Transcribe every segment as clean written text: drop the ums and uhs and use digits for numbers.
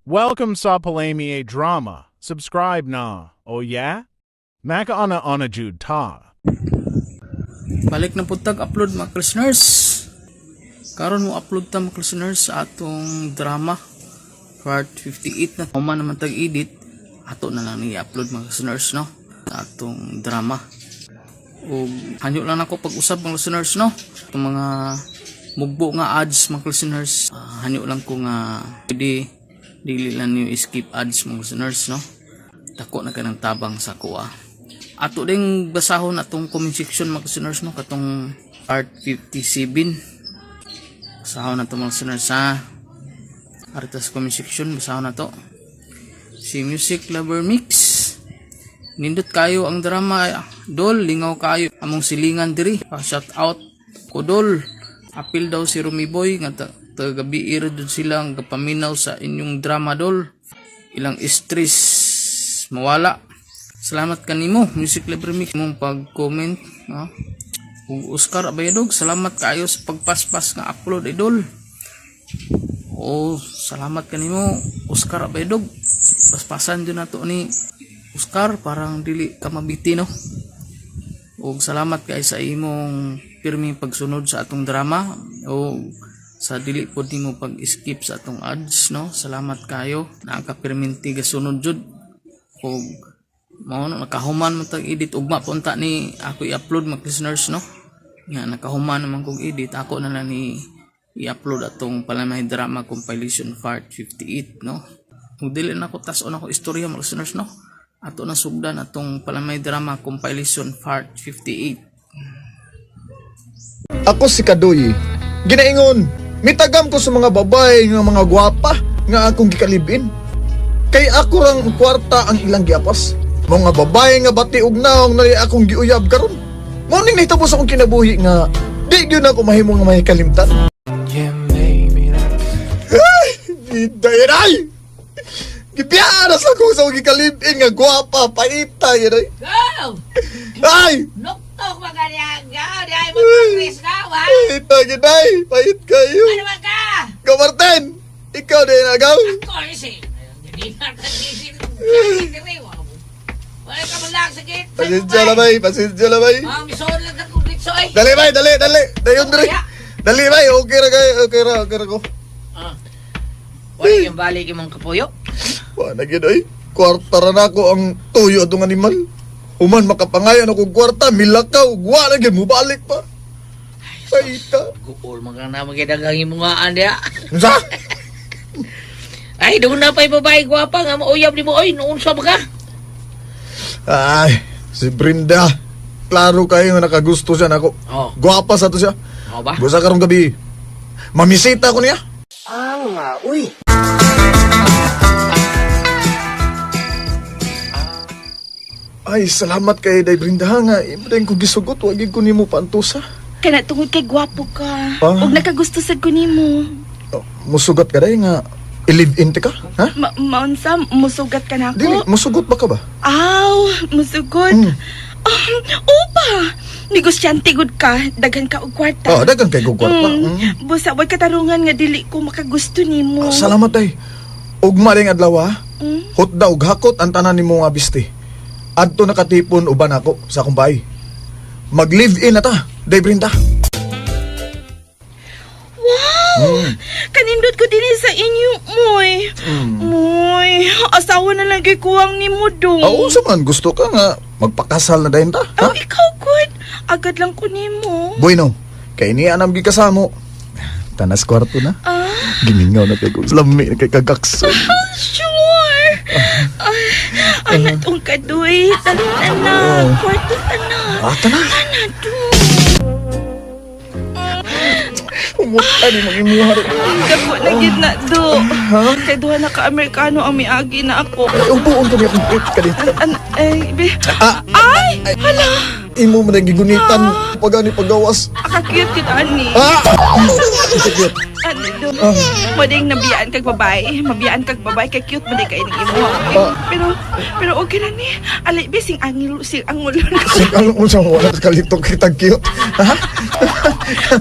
Welcome sa Palami Drama. Subscribe na. Oh yeah? Maka ana jud ta. Balik na po tag-upload mga listeners. Karon mo upload ta mga listeners sa atong drama part 58 na. Human naman tag-edit. Ato na lang i-upload mga listeners, no? Atong drama. O hanyo lang ako pag-usap mga listeners, no? Itong mga mugbo nga ads mga listeners. Hanyo lang ko nga pwede dili lang nyo skip ads mga listeners, no? Dako na ka ng tabang sa kuha. Ato ding basahon atong comment section mga listeners, no? Katong part 57. Basahon na to mga listeners, ha? Aritas comment section, basahon na to. Si Music Lover Mix. Nindot kayo ang drama, Dol. Lingaw kayo among silingan diri. Shout out ko, Dol. Apil daw si Rumiboy nga tagabi ira dun silang gapaminaw sa inyong drama, Dol. Ilang stress mawala. Salamat kanimo Music Lover Mix mong pag-comment, no? Oscar Abayadog, salamat kayo sa pagpaspas nga upload, Idol. Salamat kanimo Oscar Abayadog. Paspasan dyan na to ni Oscar, parang dili ka mabiti, no? O salamat kay sa imong pirming pagsunod sa atong drama, o sa dili po di mo pag-skip sa atong ads, no? Salamat kayo, nakapirminti ga sunod jud. O mao nakahuman mo tag edit ugma punta ni ako i-upload mga listeners, no? Nga nakahuman naman kong edit, ako na lang ni i-upload atong Palamay Drama Compilation Part 58, no? Kung dili na ako tason ako istorya mga listeners, no? Ato na sugdan atong Palamay Drama Compilation Part 58. Ako si Kadoy. Ginaingon, mitagam ko sa mga babae nga mga gwapa nga akong gikalibin. Kay ako rang kwarta ang ilang giapas. Mga babae nga bati og naong nali akong giuyab karon. Mao ning nahitabo sa akong kinabuhi nga di gyud ako mahimo nga may kalimtan. Ay, gidayanay! Gipiara sa akong sa gikalibin nga gwapa, paita yun ay. Go! Ay! Nuktok magariagaw, di ay mag-press ka, wa? Paita yun ay, pait kayo. Ano ba ka? Ikaw Martin, ikaw din agaw. Ako, isi. Hindi na kagising. Wala ka malang sakit. Pasensya lang bay. Misod lang ka kung litsoy. Dali bay, dali. Dayon dali. Dali bay, okay ra ko. Wala yung balik yung kapuyo. Wa na gyud ay. Kwarta ra nako ang tuyo atong animal. Human makapangayan ako kwarta, milakaw, wa na gyud mo balik pa. Paita. Guol mga na magidagang imungaan dia. Unsa? Ay, doon na pa'y babae gwapa nga mauyab ni mo. Oy, noon sa ka? Ay, si Brenda. Klaro kayo nga nakagusto siya nako. Oh. Gwapa sa to siya. Oo ba? Busa karong gabi. Mamisita ko niya. Uy. Ay, salamat kay Day Brenda nga. Ibreng ko gisugot, wag ko nimo pantusa. Kana tungod kay gwapo ka. Ah. Ug nakagusto sad ko nimo. Oh, musugot ka day nga i-live-in ka, ha? Maunsa musugat ka na Dili, ako? musugot ba ka ba? Aw, musugot. Mm. Opa. Negosyante gud ka, daghan ka og kwarta. Oh, dagang kay gugwarta. Busa way katarungan nga dili ko makagusto nimo. Salamat day. Ug maling adlaw ha. Mm. Hot daw gakot ang tanan nimo nga bisti. Adto nakatipon uban ako sa akong bahay. Mag-live-in na ta, Day Brenda. Wow! Kanindot ko din sa inyo, moy. Moy, asawa na lang kay kuwang ni mo dong. Oo, man gusto ka nga magpakasal na dayon ta, ha? Oh, ikaw good. Agad lang ko nimo. Bueno, kay ni anam gikasamo. Tanas kwarto na. Gimingaw na kay kung lami na kay kagakso. Sure. Anak tong kadoy. Tanan na. Kwarto na. Tana. Umuta ni mga imuhar. Dako na gid na do. Kay duha na ka-Amerikano ang miagi na ako. Ubuon ka niya kung ka dito. Ay! Hala! Imo man gigunitan pagani paggawas. Akakiyot kita ani. Sige. Ano do? Mading nabiyaan kag babae. Mabiyaan kag babae kay cute man kay ning imo. Pero Pero okay na ni. Alay, be, sing angil, sing angol. Sing along unsa mo wala kalitok kita cute. Ha?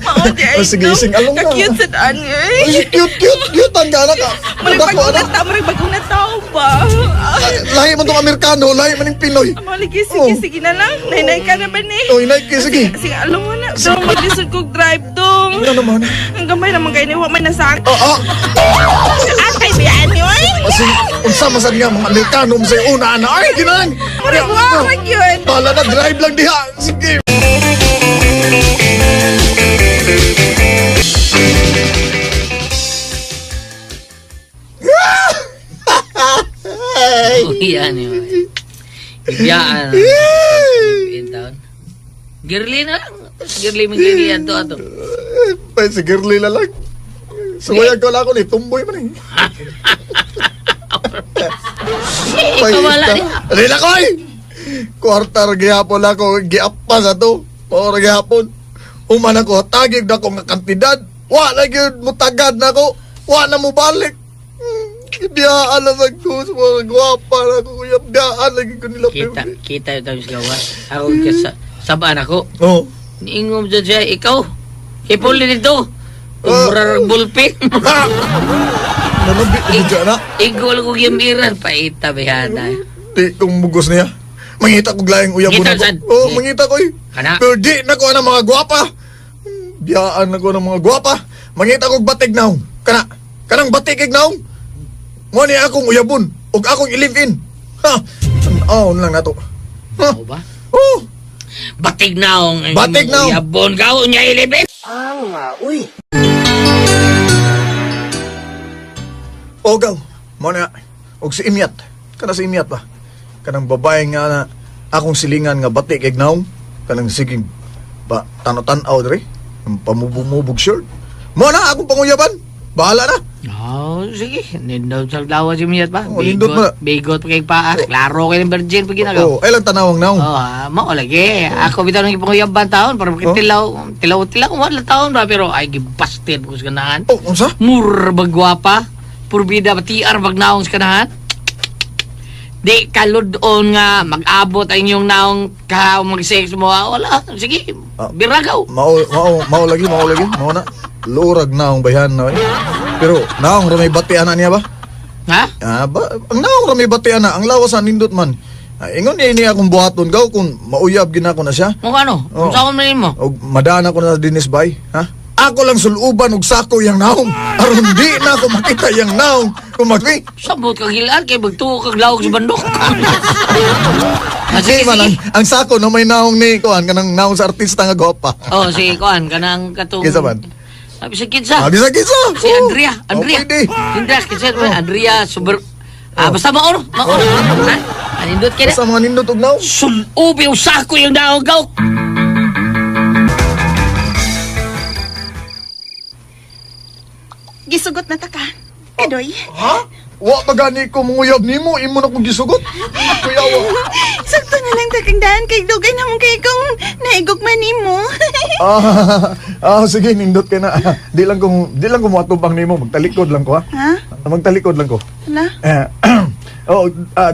Maon di ay. Sige, sing along na. Ka-cute sa daan, eh. Ay, cute ang gana ka. Marag bagong tao ba? Lahi man tong Amerikano, lahi man yung Pinoy. Maligi, Oh. sige na lang. Nainay ka na ba ni? Oh, Nike, sige. Sige, alam mo na. Dong, mag-lisod kong drive, dong. Ano naman? Ang gamay naman kayo ni Waman na sa akin. Atay, biyan niyo, eh. Kasi, unsa masad nga mga Amerikano mo sa una na. Ay, ginang! Marag, wag yun. Bala na, drive lang diha. Sige. Yan yun. Ibiyaan. Ibiyaan taon. Girly na lang. Girly mo girly to ato. Ay, si Girly na lang. Sumayag ko lang ako ni, tumboy man eh. Ikaw wala niya. Rila ko eh! Kwartar gihapon ako, giapa sa to. Or gihapon. Human ako, tagig na ko nga kantidad. Wala yun, mutagad na ko. Wala mo balik. Biyaan na sa ko, sa mga gwapa na ko. Biyaan lagi ko nila. Kita yung tayo sa gawa. Ako sabaan ako. Oo. Niingom dyan siya, ikaw. Hipol din ito. Umurarag bulpin. Nanabi ko dyan na. Igol ko gimiran. Paita, bihana. Di kong bugos niya. Mangita ko glayang uyabon Ngita, ako. Sad. Oo, mangita ko eh. Kana? Pero di na ko ng mga gwapa. Biyaan na ko ng mga gwapa. Mangita ko batig naong. Kanang batig naong. Mo ni akong uyabon. O akong i-live-in. Ha? Tanaon lang na to. Ha? Ako ba? Oo. Batig naong. Batig naong. Yabon ka, niya ilibin. Ogaw. Mo na. Og si Imyat. Kana si Imyat ba? Kanang babae nga na akong silingan nga batik kay naong. Kanang siging ba tano-tanaw dre. Ang pamubog-mubog shirt. Mo na akong panguyaban. Bahala na. Oh, sige. Nindot sa dawa si Miyat ba? Oh, nindot ba? Bigot pa kay paa. Klaro kayo ng virgin pag ginagawa. Oo, ay lang tanawang naong. Mao lagi. Ako bitaw nang ipanguyabang taon para tilaw kung wala taon ba pero ay gibasted ko sa kanahan. Oh, unsa? Mur bagwapa. Purbida ba TR bagnaong sa kanahan. Di kaludon nga mag-abot ang inyong naong ka mag-sex mo. Wala. Sige. Biragaw. Mao lagi. Mao na. Lurag naong bayan na. Pero naong ramay batian na niya ba? Ha? Ang naong ramay batian na. Ang lawas sa nindot man. Ingon niya akong buhaton gaw kung mauyab ginako na siya. Kung ano? Oh. Kung saan man mo? Og madana ko na dinis bay, ha? Ako lang suluban og sako yang naong. Aron di na ako makita yang naong. Kumagwi. Sabot kang hilaan kay magtuo kag lawag sa bandok. Sige man ang sako na may naong ni kuan kanang naong sa artista nga gwapa. Oh, si Kuan kanang katong Kinsa man? Sabi sa kidsa. Bisa. Si Andrea. Okay, di. Andrea kidsa Andrea super. Basta maor. Ha? Anindot kaya. Basta mga nindot og naong. Sulubi yung sako yung daong gaw. Gisugot na ta ka. Kadoy. Ha? Wa magani ko munguyab nimo, imo na kong gisugot. Kuyawa. Sakto na lang takandaan kay dugay namon kay kung naigog man nimo. Sige, nindot ka na. Di lang ko matubang nimo, magtalikod lang ko ha. Ha? Magtalikod lang ko. Hala?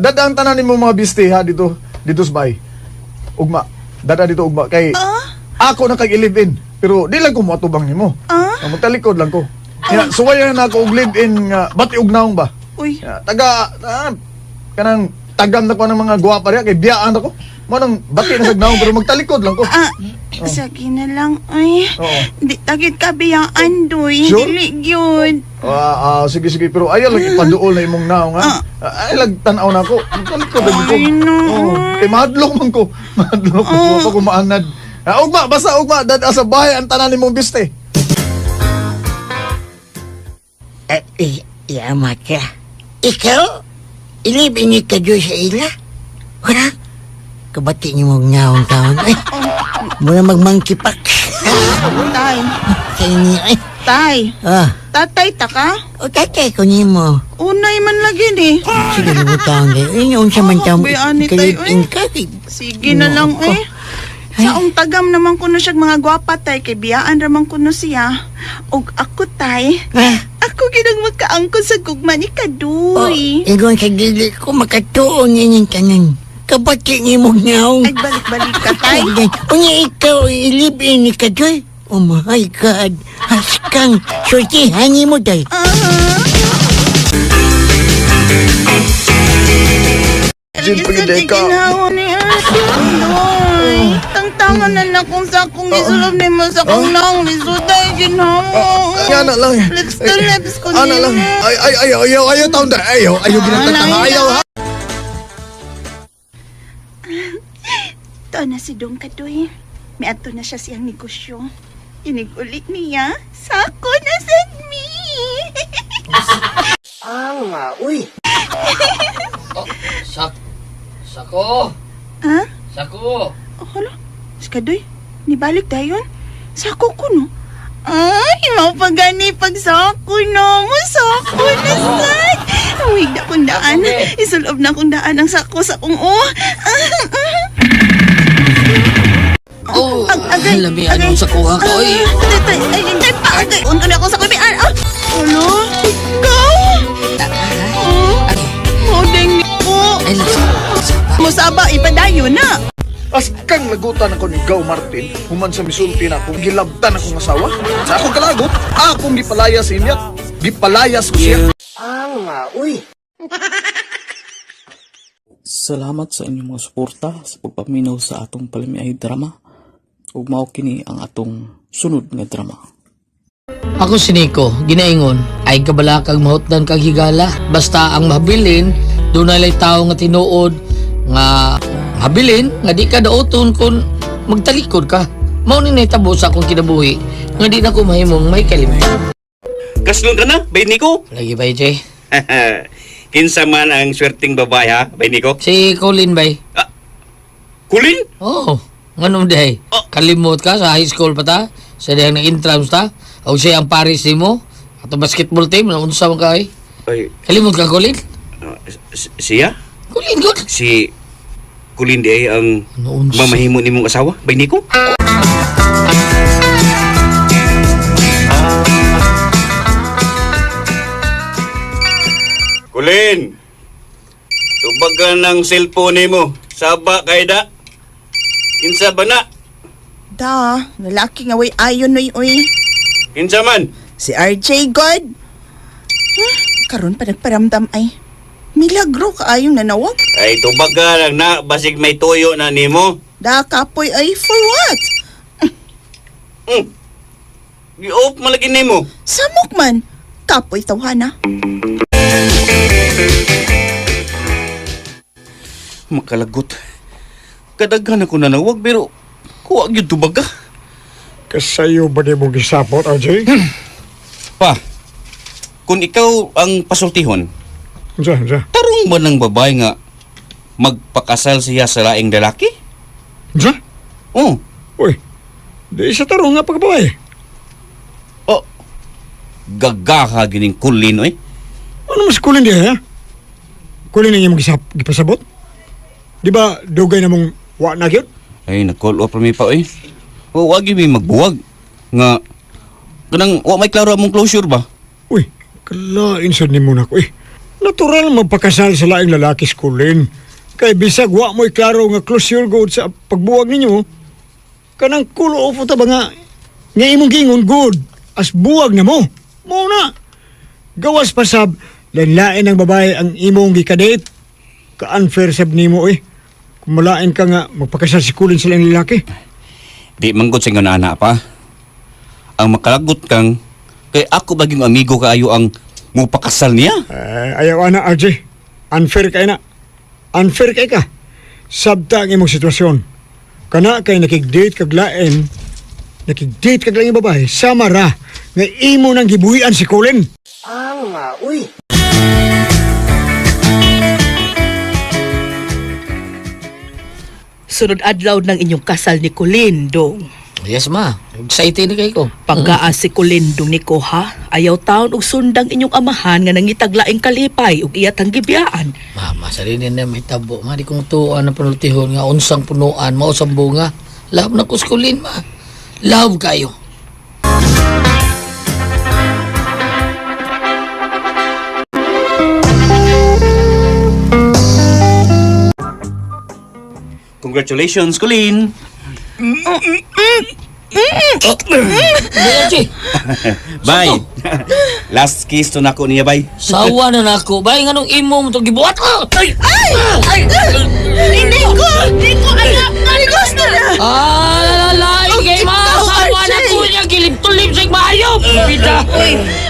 Dada ang tanan nimo mga biste ha dito sa bay. Ugma. Dada dito ugma kay ako na kay live-in. Pero di lang ko matubang nimo. Magtalikod lang ko. Suwayan na ako og live-in nga bati og naong ba? Uy. Kanang tagam na ko ng mga gwapa riya kay biyaan ako. Mo nang bati na sa naong pero magtalikod lang ko. Sige na lang. Ay. Oo. Di tagit ka biyaan, doy. Sure? Dili yun. Sige pero ayaw lang ipaduol na imong naong ha. Ay lang tanaw na ako. Magtalikod lang ko. Ay, no. Kay mahadlok man ko. Mahadlok ko pa ko maanad. Ugma, dada sa bahay ang tanan nimong biste. Yamat ka. Ikaw? Ilibinit ka doon sa ila? Wala? Kabati niyo mong ngaong taon. Ay, muna magmangkipak. Tay. Sa inyo, ay. Tay. Tatay ta ka? O tatay ko niyo mo. Unay man lagi ni. Sige, mo taon kayo. Yung sa mantang bayani tayo, kalipin ka. Sige na lang Saong tagam naman kuno siya mga gwapa tay kay biyaan raman kuno siya. Og ako tay. Ako ginang magkaangkon sa gugma ni Kadoy. Ingon sa dili ko makatuon nining tanan. Kabati ni mo ngaw. Ay, balik-balik ka, tay. Unya ikaw ilibin ni Kadoy. Oh my God. Haskang sortihan ni mo day. Jin, pagday ka. Ginawa ni Ate Doy. Tangtangan na na kung sa akong gisulog ni mo sa kong naong lisuday, ginawa. Ana lang. Lips to lips ko Ana lang. Ayaw taon da. Ayaw ginatang ayaw ha. Ito na si Dong Kadoy. May ato na siya siyang negosyo. Inig-ulit niya. Sako na sad me. Uy. Sako! Ha? Sako! Oh, hala. Si Kadoy, nibalik dayon. Sako ko, no? Ay, mapagani pag sako, no? Masako na sad. Huwag na kong daan. Isulob na kong daan ang sako sa kong Oh, lami anong sakuha ko, oy. Agay, unto na ako sa kubian. Ano? Ikaw? Modeng ni ko. Ay, Musaba, ipadayo na. Askang lagutan ako ni Gaw Martin, human sa misulti na akong gilabtan akong asawa. Sa akong kalagot, akong gipalayas inyat. Gipalayas ko siya. Uy. Salamat sa inyong mga suporta sa pagpaminaw sa atong palimiay drama. Ug mao kini ang atong sunod nga drama. Ako si Nico, ginaingon, ay kabalakag mahutdan kag higala. Basta ang mahabilin, doon na tao nga tinuod, nga habilin, nga di ka daoton kung magtalikod ka. Mao ni nahitabo sa akong kinabuhi, nga di na ko mahimong may kalimay. Kaslon ka na, bay Nico? Lagi ba, Jay? Kinsa man ang swerting babae ha, bay Nico? Si Colin ba? Kulin? Oo, nganong day? Kalimot ka sa high school pa ta? Sa dayang nag-intrams ta? O siya ang paris mo? Ato basketball team, naunsa mo ka eh? Ay, Kalimot ka, Colin? siya? Colin, good. Si Kulin di ay ang Naunsa? mamahimo ni mong asawa, bay Nico? Kulin! Tubagan ng cellphone mo. Saba kay da. Kinsa ba na? Da, lalaki nga way ayon uy. Kinsa man? Si RJ God. Karon pa nagparamdam ay. Milagro ka ayong nanawag. Ay, tubagan lang na. Basig may tuyo na nimo. Da kapoy ay for what? Gi-off malagi nimo. Samok man. Kapoy tawhana. Makalagot. Kadaghan ako nanawag pero kuwag yun tubaga. Kasayo ba di mo gisapot, RJ? Pa, kung ikaw ang pasultihon, Diyan. tarong ba ng babae nga magpakasal siya sa laing lalaki? Diyan? Oh, Uy, di isa tarong nga pagbabae. oh. Gagaha gining kulin, eh. Ano mas kulin di ha? Kulin na niya gipasabot? Di ba dugay na mong wa na gyud? Ay, nag-call off mi pa, eh. O, wag yun may magbuwag. Nga, kanang, wa may klaro among closure ba? Uy, kalain sa ni mo na ko eh. Natural magpakasal sa laing lalaki sa kulin. Kay bisag wa mo'y klaro nga closure good sa pagbuwag ninyo. Kanang kulo off ta ba nga imong gingon good as buwag na mo. Mo na. Gawas pa sab lain ng babae ang imong gikadate. Ka-unfair sab nimo eh. Kung malain ka nga magpakasal si kulin sa laing lalaki. Di manggod sa nga na pa. Ang makalagot kang, kay ako baging amigo kaayo ang mupakasal niya. Ayaw na, RJ. Unfair kay na. Unfair kay ka. Sabta ang imong sitwasyon. Kana kay nakig-date kag lain. Nakig-date kag lain babae. Sama ra. Nga imo nang gibuhian si Colin. Uy. Sunod adlaw ng inyong kasal ni Colin, Dong. Yes, ma. Excited na kayo ko. Pagkaan si Colin, Dong, ni ko, ha? Ayaw taon og sundang inyong amahan nga nangitaglaing kalipay ug iyatang gibiyaan. Mama, sarili na may tabo. Ma, di kong tuan na panultihon nga unsang punuan, mausang bunga. Love na kuskulin, ma. Love kayo. Congratulations, Colleen. Arjay, Bay. Last kiss to nako niya, bay. sawa na nako. Bay, nga nung imo mo itong gibuhat ko. Ay! Hindi ko anak na gusto na. Lain kay masawa na ko niya. Gilip-tulip sa maayo. Bida.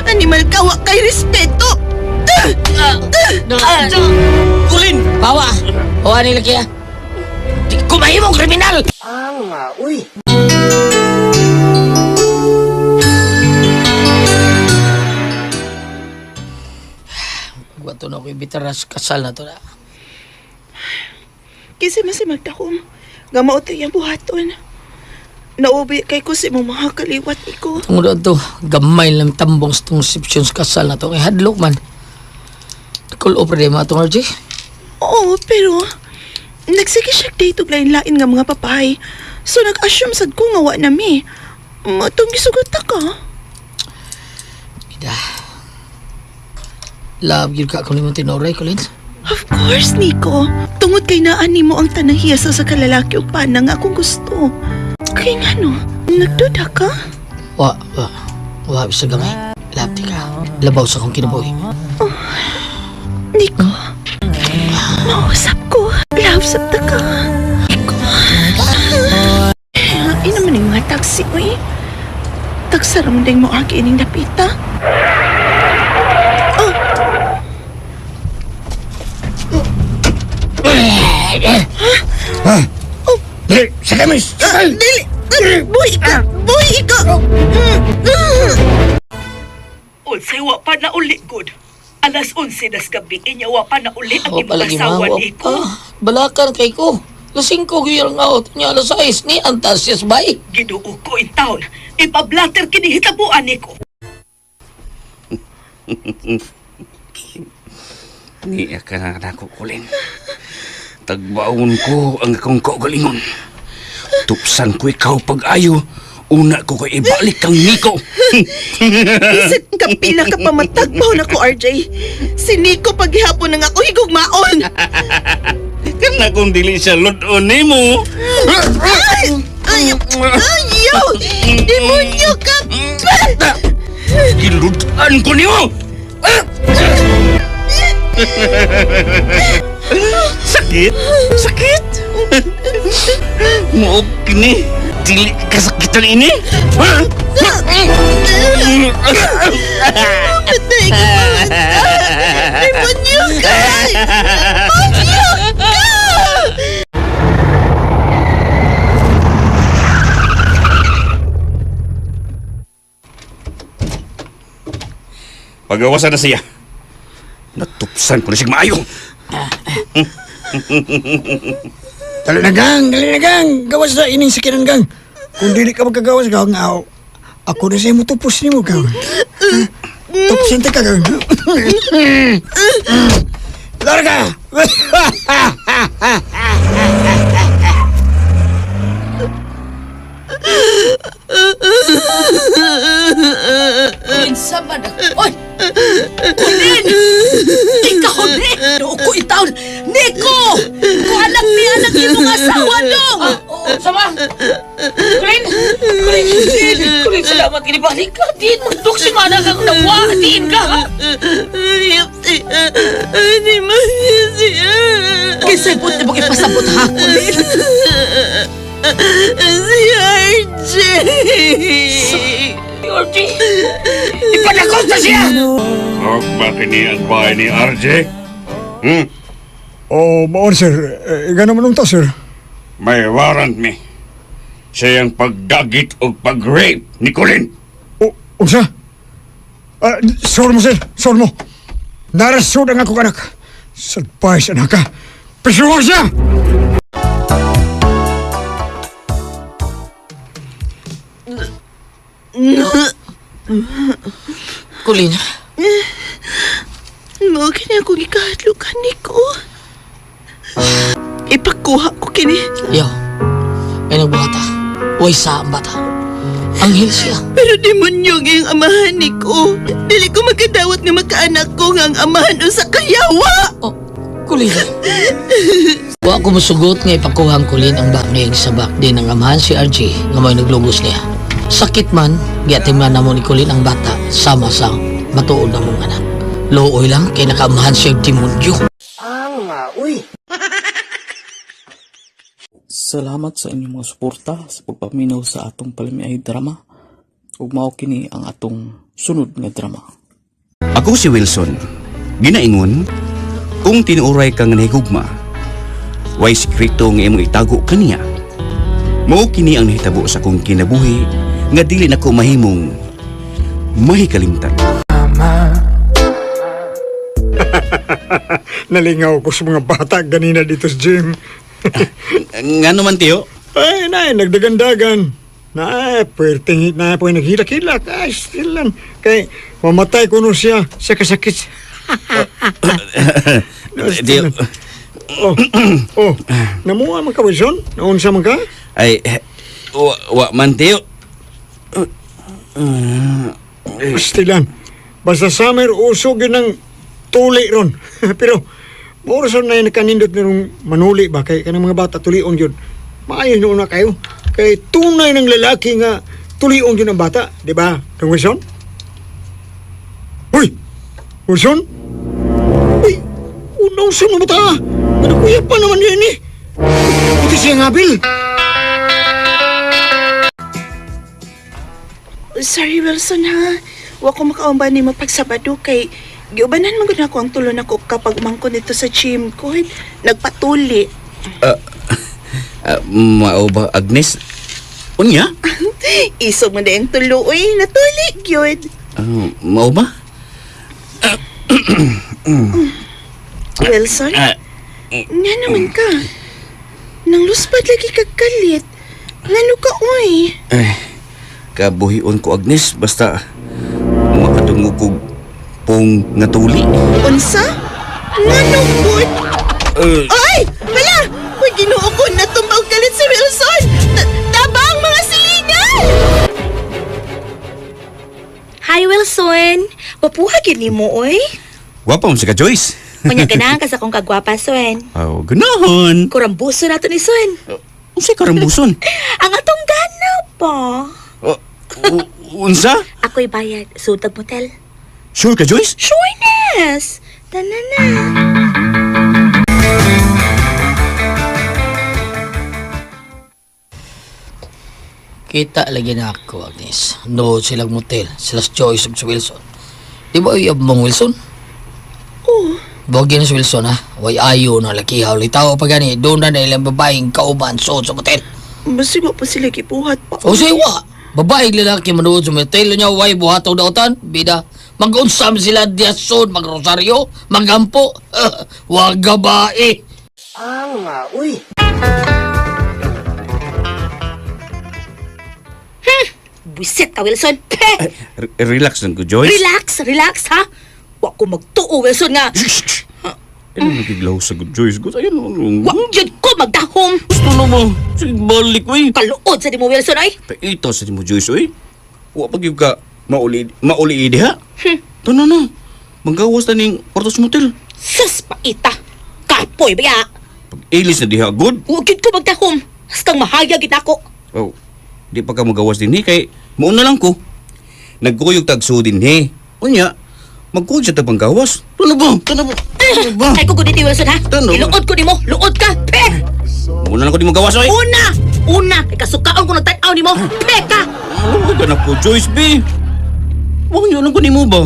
Animal kawa kay respeto. Kulin! Bawa! O, ano lagi ah? Di ko mahimong kriminal! Wato na ko ibitar na kasal na to na. Kasi masimagda ko. Gamaot yung buhaton. Naubi kay ko si mga kaliwat ko. Tungod to, gamay lang tambong sa itong reception sa kasal na to. Ay hadlok man. Call o problema itong RJ. Oo, pero nagsige siya date og lain-lain nga mga papay. So nag-assume sad ko nga wa na mi. Matong gisugot ka. Bida. Love yun ka ako ni mong tinoray, Colin. Of course, Nico. Tungod kay naan nimo ang tanang hiyasa sa kalalaki o panang akong gusto. Kaya nga no, nagduda ka? Wa, bisa gamay. Love di ka. Labaw sa akong kinabuhi. Nico, mausap ko. Love sa ka. Nico. Ina man yung mga taxi, uy. Tagsaram din mo agi ining napita. Dili, sa kamis! Dili! Buhi ka! Buhi ka! Unsay wa pa na uli, good. Alas 11 nas gabi, inyawa pa na uli ang Wa pa lagi asawa mawa ni pa. ko. Balakan kay ko. Lasing ko yung out niya alas 6 ni Antasias bay. Ginuo ko in town. Ipablatter kini hitabuan ni ko. Niya ka na nako, Colleen. Tagbaon ko ang akong kaugalingon. Tupsan ko ikaw pag-ayo. Una ko kay ibalik kang Nico. Isip ka pila ka pamatagbaw na ko, RJ. Si Nico paghihapon ng ako higugmaon. Kana kung dili siya lodon nimo. Ayaw! Demonyo ka! Giludan ko nimo. Sakit? Sakit? Mo kini dili kasakitan ini? Patay ka pa! Demonyo ka! Demonyo ka! Pagawasan na siya. Natupsan ko na siya maayo. Dali na gang! Gawas na ining sakinan gang! Kung dili ka magkagawas gang, ako na sa'yo mo tupos ni mo gang. Tupusin ka gang. Larga! Kulin sama na. Oy! Kulin! Ikaw, Nick! Doon ko itaon! Nico! Ko anak ni mong asawa dong! Sama! Kulin! Kulin, salamat kinibalik ka. Diin mo dok si mana kang nawa. Diin ka. Hindi mo siya. Kisay po di mo ipasabot ha, Kulin. Si RJ. RJ! Ipanakos na siya! Og bakit ni ang bahay ni RJ? Maon sir. Gano'n man to sir. May warrant me. Siya ang pagdagit o pag-rape ni Colleen. Unsa? Sor mo sir. Sor mo. Narasod ang akong anak. Salpay sa anak ka. Pisuwa siya! Kulin, Mo kini akong ikahadlukan ni ko. Ipakuha ko kini. yo, may nagbuhata. Uy sa ang bata. Anghel siya. Pero demonyo ang amahan ni ko. Dili ko magkadawat nga makaanak ko nga ang amahan o sa kayawa. Oh, Kulin. Wa ko masugot nga ipakuhang kulin ang banging sa bakdi ng amahan si RJ nga may naglugos niya. Sakit man, giatim na mo ni Kulin ang bata sama sa matuod na mong anak. Looy lang kay nakaamahan siya demonyo. Salamat sa inyong mga suporta sa pagpaminaw sa atong palimiay drama. Ug mao kini ang atong sunod nga drama. Ako si Wilson. Ginaingon, kung tinuuray ka nga nahigugma, way sikreto nga imong itago kaniya. Mao kini ang nahitabo sa kong kinabuhi nga dili nako mahimong mahikalimtan. Nalingaw ko sa mga bata ganina dito sa gym. Nga naman, tiyo? Ay, nagdagandagan. Pwerte na po naghilak-hilak. Ay, still lang. Kay, mamatay ko nun siya sa kasakit. Tiyo, Namuha man ka, Wilson? Naunsa man ka? ay, wa man, tiyo. Still lang. Basta summer, usog yun ng tuli ron. Pero, Borosan na yung nakanindot nung manuli ba? Kaya kanang mga bata tulion yun. Maayon nyo na kayo. Kaya tunay ng lalaki nga tulion yun ang bata. Di ba, Kang Wilson? Uy! Wilson? Uy! Unang sa mga bata! Ano kuya pa naman yan eh? Buti siya nga, Bill! Sorry, Wilson, ha? Wa ko makaumba ni mo pagsabado kay giubanan man gud ako ang tulon ako kapag umangko nito sa gym ko. Nagpatuli. Mao ba, Agnes? Unya? Isog man dayang tulo, uy. Natuli, gyud. Mao ba? Wilson? Nga naman ka. Nang luspad lagi kagkalit. Ngano ka, uy? Kabuhion ko, Agnes, basta makatungog ko pong natuli. Unsa? Ngano, good? Ay! Hala! Uy, ginoo ko na tumbaw kalit si Wilson! Tabang mga silingan! Hi, Wilson. Wapuhagin ni mo, oy. Gwapa mo si ka, Joyce. Kanya ganahan ka sa kong kagwapa, Swen. Ganahon. Kurambuso na to ni Swen. Unsay karambuson? Ang atong gana pa. Unsa? Ako'y bayad. Sutag motel. Sure ka, Joyce? Sureness! Tanana. Kita lagi na ako, Agnes. No, silang motel. Sila si Joyce ug si Wilson. Di ba uyab mong Wilson? Oo. Bogey na si Wilson, ha? Way ayo na lakihaw. Litaw pa gani. Doon na ilang babaeng kauban so sa motel. Basigo pa sila kipuhat pa. O siya, babaeng lalaki manood sa motel niya. Way buhataw dautan. Bida. Mag-unsam sila diyason. Mag-rosaryo. Magampo. Wag gabae. Buisit ka, Wilson. Relax lang ko, Joyce. Relax, ha? Wa ko magtuo, Wilson, nga. Ano nagiglaw sa good, Joyce? Good, ayun. Wa yun ko magdahom. Gusto naman. Sige, balik, uy. Kaluod sa di mo, Wilson, ay. Ito sa mo, Joyce, uy. Wa pag yung ka mauli-idi, ha? Ito na. Manggawas na ning kwarto sa motel. Sus, paita. Kapoy, baya. Pag-ilis na diha, good. Wa yun ko magdahom. Hastang mahayag ako. Oh, di pa ka magawas din, kay mauna lang ko. Nagkuyog tagso din, Unya, magkuyog sa tabang gawas. Ano ba? Ay ko guniti, Wilson, ha? Tano. Iluod ko ni mo. Luod ka. Pe! Mauna lang ko di mo gawas, oy. Una! Kay kasukaon ko nagtanaw ni mo. Pe ka! Ano ka na po, Joyce, B? Wangyo lang ko ni mo ba?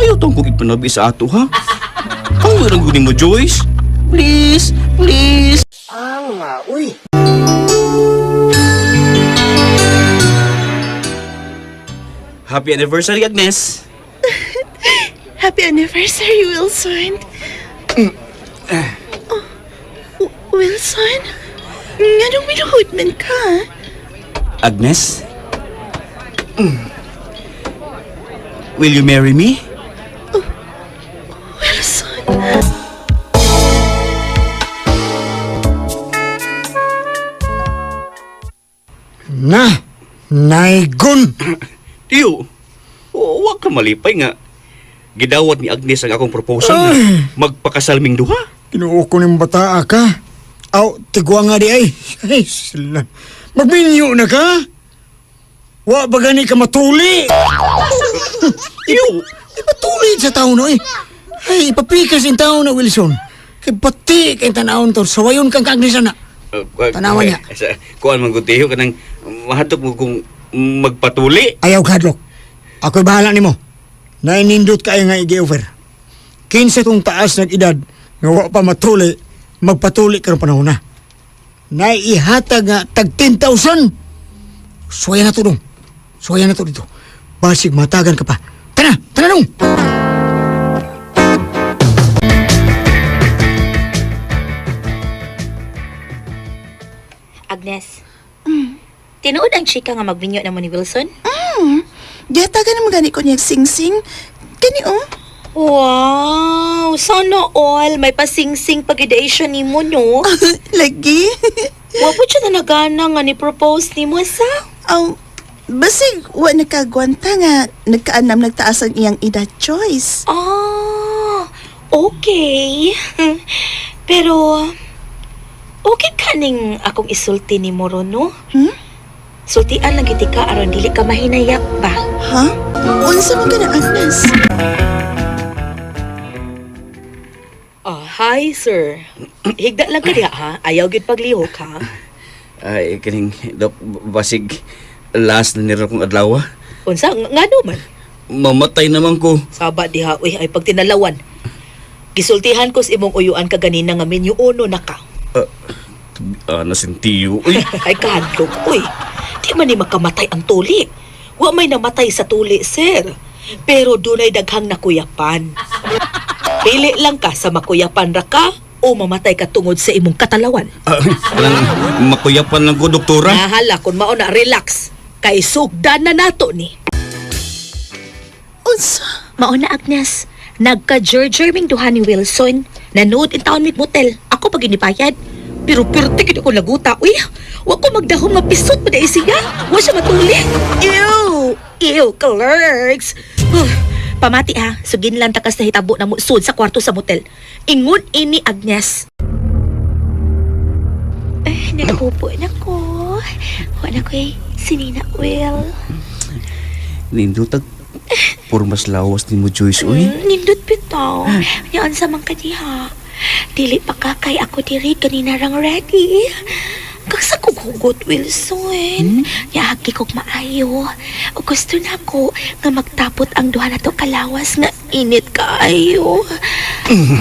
Ayaw tong kong ipanabi sa ato, ha? Wangyo lang ko ni mo, Joyce. Please. Happy anniversary, Agnes. Happy anniversary, Wilson. Wilson? Nga nung minuhod man ka? Agnes? Will you marry me? Wilson? Naigon! Tiyo, huwag ka malipay nga. gidawat ni Agnes ang akong proposal na magpakasalming duha. Kinuo ko ng bata ka. Aw, tigwa nga di ay. Ay, sila. Magminyo na ka? Wa ba gani ka matuli? Ipatuli sa tao no eh. Ay, ipapikas yung tao na Wilson. Kay pati kay tanawon to. Sawayon kang kaagnisan na. Tanawan niya. Kuan man gutiyo ka nang mahatok mo kung magpatuli. Ayaw kadlok. Ako'y bahala nimo. Nainindot kayo nga i-offer. Kinsa tong taas ng edad nga wa pa matuli, magpatuli karong panahon na. Naihatag nga tag 10,000. Suwaya na to dong. Suwaya na to dito. Basig matagan ka pa. Tana dong. Agnes, tinuod ang chika nga magbinyo na mo ni Wilson? Gata ka naman gani ko niya sing-sing. Gani Wow! Sana all may pasingsing pag-ideation ni mo, no? Lagi. Wa po siya na nagana nga ni-propose ni mo sa? Basig, wa nakagwanta nga nagkaanam nagtaas ang iyang edad choice. Okay. Pero, okay ka ning akong isulti ni mo ron, no? Sultian lang giti ka aron dili ka mahinayak ba? Ha? Unsa man kana, Agnes? Hi, sir. Higda lang ka diha, ha? Ayaw gid paglihok, ha? Ay, kaning, Dok, basig, last na nila kong adlaw. Unsa, nga man? Mamatay naman ko. Saba diha, uy, ay pagtinalawan. Gisultihan ko sa imong uyuan ka ganina nga minyo uno na ka. Nasintiyo. Uy, Ay, kahadlok, uy. Di man ni makamatay ang tuli. Wa may namatay sa tuli, sir. Pero dunay daghang nakuyapan. Pili lang ka sa makuyapan ra ka o mamatay ka tungod sa imong katalawan. Parang makuyapan lang ko, doktora. Nahala kung mao na relax. Kay sugdan na nato ni. Unsa? Mauna, Agnes. Nagka-jerjerming duha ni Wilson. Nanood in town with motel. Ako pag inipayad. Pero tigid ako laguta. Uy, wa ko magdahom nga pisot pa dahil siya. Wa siya matuli. Ew, clerks. Pamati ha, sugin lang takas na hitabo na musud sa kwarto sa motel. Ingon ini Agnes. Nagpupo na ko. Wala ko sinina Will. Nindutag, purmas lawas ni mo, Joyce, uy. Nindot bitaw. Yaan sa mga kadiha. Dili pa ka kay ako diri kanina rang ready. Kaksa kong hugot, Wilson. Yahagi kong maayo. O gusto na ko nga magtapot ang duha na to kalawas nga init kaayo.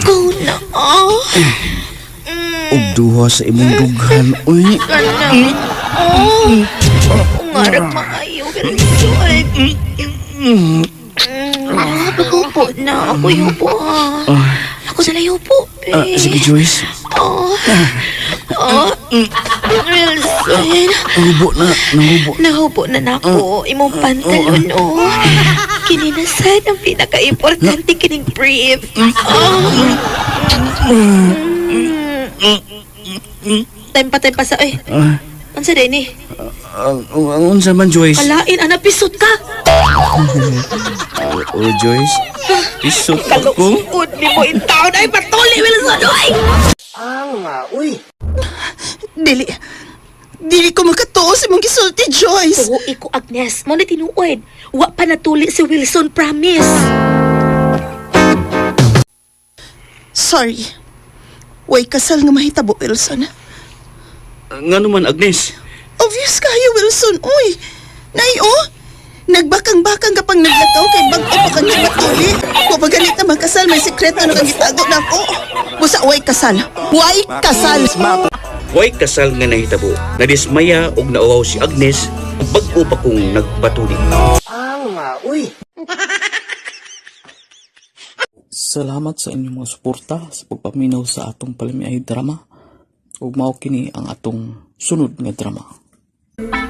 Go na, Og duha sa imong dughan, uy. Ungarap maayo, Wilson. Pag-upo na. Ako yupo, Ako sa layupo, Sige, Joyce. Wilson. Nahubo na nako. Imong pantalon, Kininasan ang pinaka-importante kining brief. Time pa sa, Ansa din eh? Unsa man, Joyce? Kalain, napisot ka. Joyce? Pisot ako? Kalungkot ni mo in town. Ay, patuli, Wilson, uy. Dili ko makatuo sa mong gisulti, Joyce. Tuwi ko, Agnes. Mo na tinuod. Wa pa natuli si Wilson, promise. Sorry. Way kasal nga mahitabo, Wilson. Nga naman, Agnes. Obvious kayo, Wilson. Uy, nagbakang-bakang kapag naglakaw kay bago pa kang matuli. Kung pagalit na magkasal, may sikreto na kang itago na ako. Busa, way kasal. Way kasal. Way kasal nga nahitabo. Nadismaya og nauwaw si Agnes bago pa kong nagpatuli. Salamat sa inyong mga suporta sa pagpaminaw sa atong palamiay drama. Ug mao kini ang atong sunod nga drama.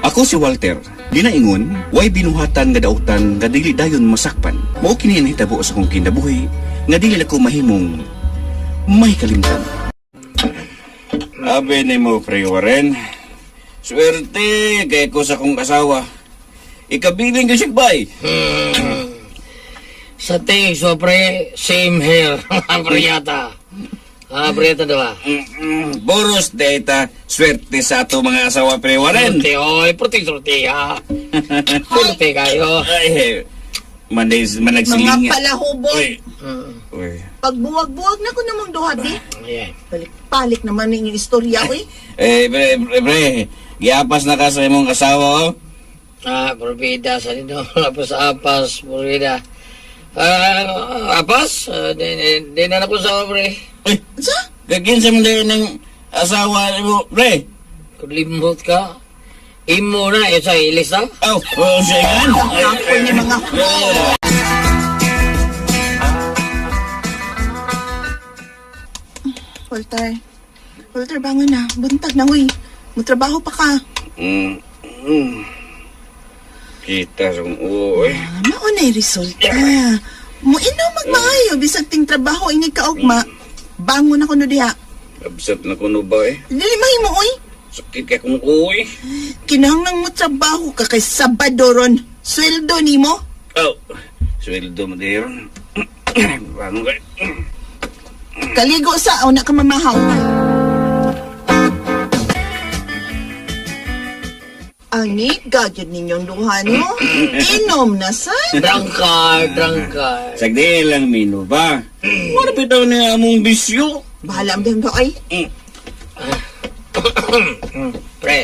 Ako si Walter. Ginaingon, way binuhatan nga dautan nga dili dayon masakpan. Mao kini ang hitabo sa kong kinabuhi nga dili na ko mahimong may kalimtan. Abe ni mo, Pre Warren. Swerte kay ko sa kong asawa. Ikabiling ka siya, bay. Sa tingin so pre, same hair. Priyata. Priyata diba? Boros data, swerte sa ato mga asawa pre Warren. Surti, oy, surti ha. Surti kayo. Ay, Mga managsilinga. palahubog. Uy. Pagbuwag-buwag na ko namang duha, di. Ayan. Balik-balik naman yung istorya, oy. Pre, giapas na ka sa imong asawa, oh. Porbida, sa nino. Tapos apas, porbida. Apas? Di na po sa pre. Uy, Sa? kaginsa mo din ng asawa mo, pre. Kung limot ka, imo na, sa ilis na. Oh, siya yan. Ako ni mga Walter, bangon na. Buntag na, uy. Mutrabaho pa ka. Kita sa kong uwi. Maunay resulta. Muinom magmaayo. Bisag ting trabaho, ini kaugma. Bangon ako no diha. Absat na kuno ba eh. Dilimahi mo, uy. Sakit ka kong uwi. Kinahanglang mo trabaho ka kay Sabado ron. Sweldo ni mo. Oh, sweldo mo din. Bangon ka. Kaligo sa una ka mamahaw. Ani, gadget ninyong duha, no? Inom na, sa? Drangkard. Sagdi lang mino ba? Wala bitaw na among bisyo. Bahala ang biyang ay. Pre,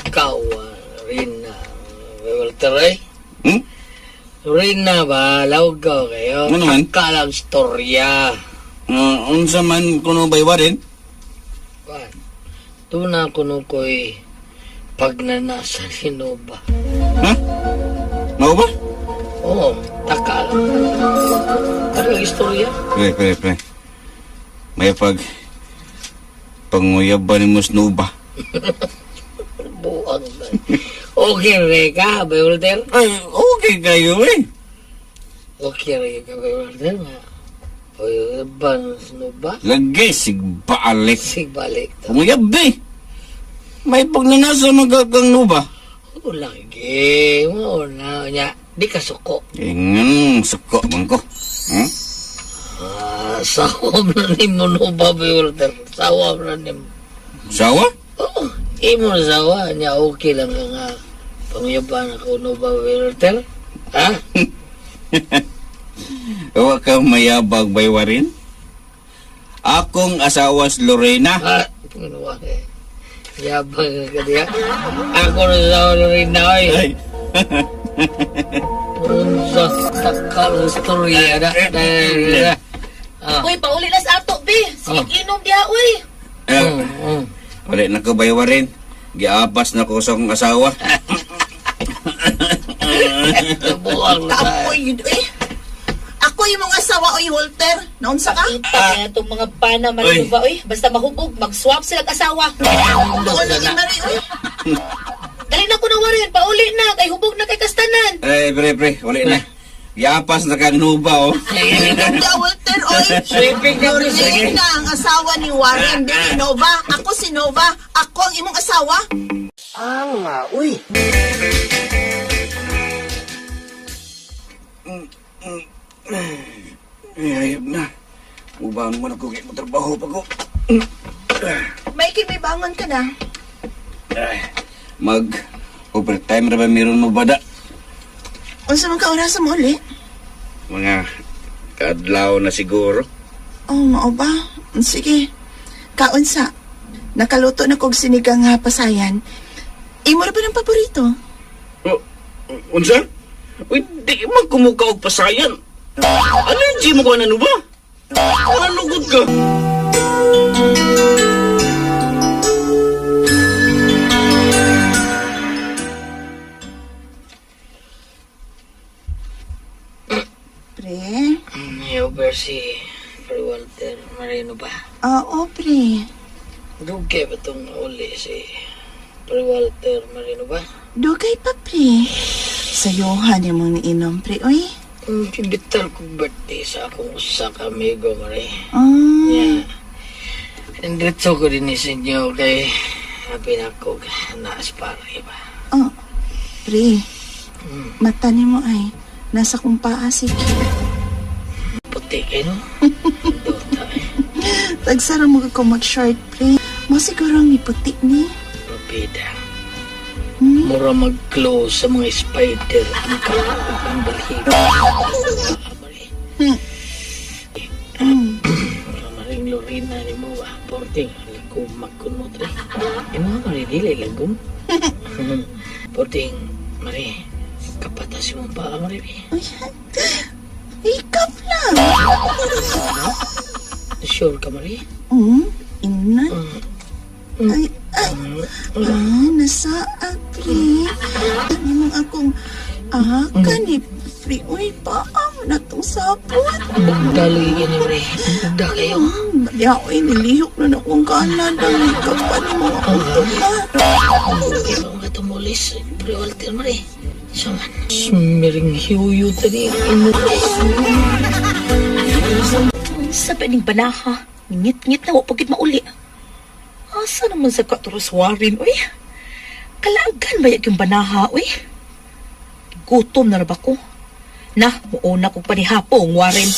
ikaw, Rina, Walter, eh? Rina ba, lawag ka kayo? Ano man? Kalang storya. Unsa man kuno bay Warren? Tuna kuno ko'y pagnanasa ni Nova. Ha? Mao ba? Oo, taka lang. Kalang istorya. Pre. May panguyaban ni Musnuba. Buang ba? Okay, Reka, ba, Walter? Ay, okay kayo eh. Okay, Reka, ba, Walter? O, ba, Nova? Lagi, sigbalik. Sigbalik. Panguyab eh. May pagnanasa magagang nuba. O, lagi. Mauna niya. Di ka suko. Suko man ko. Sawab na ni mo, Nova, ba, Walter? Sawab na ni mo. Sawa? Oo, imo na sawa. Niya, okay lang nga. Pangyaban ako, Nova, ba, Walter? Ha? Huwag kang mayabag bay Warren. Akong asawas Lorena. Pangyaban eh. Yabang ka diya. Ako na sawa na rin na, oy. Unsa takal storya na. Uy, pauli na sa ato, be. Sige, inom diha, uy. Wala na ko bay Warren. Giapas na ko sa akong asawa. Buang na. Kapoy yun, eh. Ako yung mga asawa, oy, Walter. Naunsa ka? Ita na itong mga pana manuba, uy. Basta mahubog, mag-swap sila asawa. Doon na ginari, oy. Dali na ko na Warren, pauli na. Kay hubog na kay kastanan. Pre, wala na. Giapas na kang nuba, oh. Hindi, Walter, oy. Lorena ang asawa ni Warren, di ni Nova. Ako si Nova. Ako ang imong asawa. Ayop na. Ubang mo na ko kaya matrabaho pa ko. May kimibangon ka na. Mag-overtime na ba meron mo bada? Unsa man ka oras mo uli? Mga kadlaw na siguro. Oh, mao ba? Sige. Kaunsa. Nakaluto na kog sinigang nga pasayan. Imo ra ba ng paborito? Unsa? Uy, di man kumuka og pasayan. Allergy mo ko ano ba? Nalugod ka. Pre? Over si Walter Marino ba? Oo, pre. Dugay ba itong uli si Walter Marino ba? Dugay pa, pre. Sayohan yung mga niinom, pre. Uy. Imbitar kong birthday sa akong usa ka amigo, Mare. Yeah. Indito ko din sa inyo kay habi na ko naas pare ba? Oh, pre. Mata ni mo ay Nasa kong paa, sige. Puti kayo, no? Tagsara mo ko mag-short, pre. Mo siguro ang iputi ni. Probida. Mura mag-close sa mga spider. Ang balhig. Mura maring Lorena ni mo. Porting, alikong magkunot rin. Mga maridili lagom. Porting, Mari, kapatas mo pa, Mari. Ikap lang. Sure ka, Mari? Inan. Ay. Nasaan, pre? Dami mong akong ni pre. Uy, paam na itong sapot. Bugdali yan, Mari. Bugda kayo. Bali ako inilihok na akong kanan. Dami ka pa ni mga utulan. Kaya nga tumulis, Pre Walter, Mari. Saman, smiring hiuyo tadi. Sa pening banaha, ngit-ngit na wapagid mauli. Asa naman sa katuruswarin, uy? Kalagan ba yung banaha, uy? Gutom na ba ko? Na, muuna ko panihapong warin.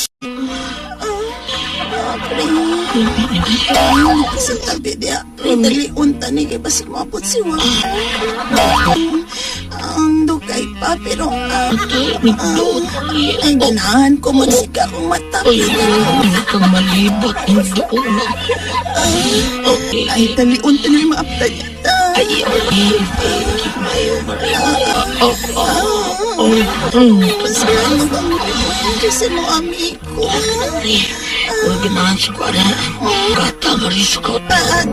Sa tabi niya, pre, dali unta ni kay basig mabot si Wang. Ang dugay pa, pero ang ganahan ko magsiga kong mata. Hindi kang malibot. Hindi ko na. Ay, dali unta ni maapta niya. Ayaw, Maria. Pasahan mo bang kasi mo, amigo? Huwag ganahan sa kwa na. Kata, Maris ko.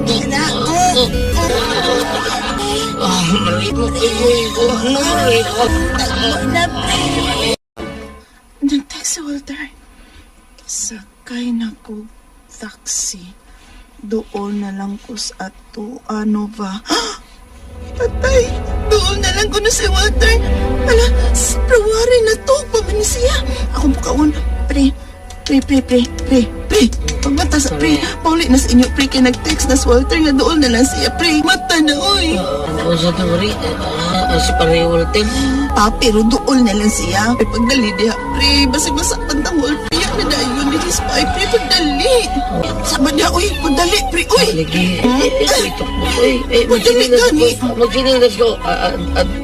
Kina ko. Marimo, igo. Ano, Marimo? Na, pre. Nagtag si Walter. Sakay na ko taxi. Doon na lang ko sa ato. Ano ba? Patay! Doon na lang ko na si Walter. Ala, sa prawari na to. Pabani siya. Ako bukaon. Pre. Pagmata sa pre. Paulit na sa inyo, pre. Kaya nag-text na si Walter nga doon na lang siya, pre. Mata na, oy. Ano sa ito, Mari? Si Pare Walter? Pero doon na lang siya. Pre, pagdali diha, pre. Basi-basa pantang Walter. Yan na dayon ni his pie, pre. Pagdali. Sama niya, oy. Pagdali, pre. Oy. Lagi. Ito po. Magsinilas ko.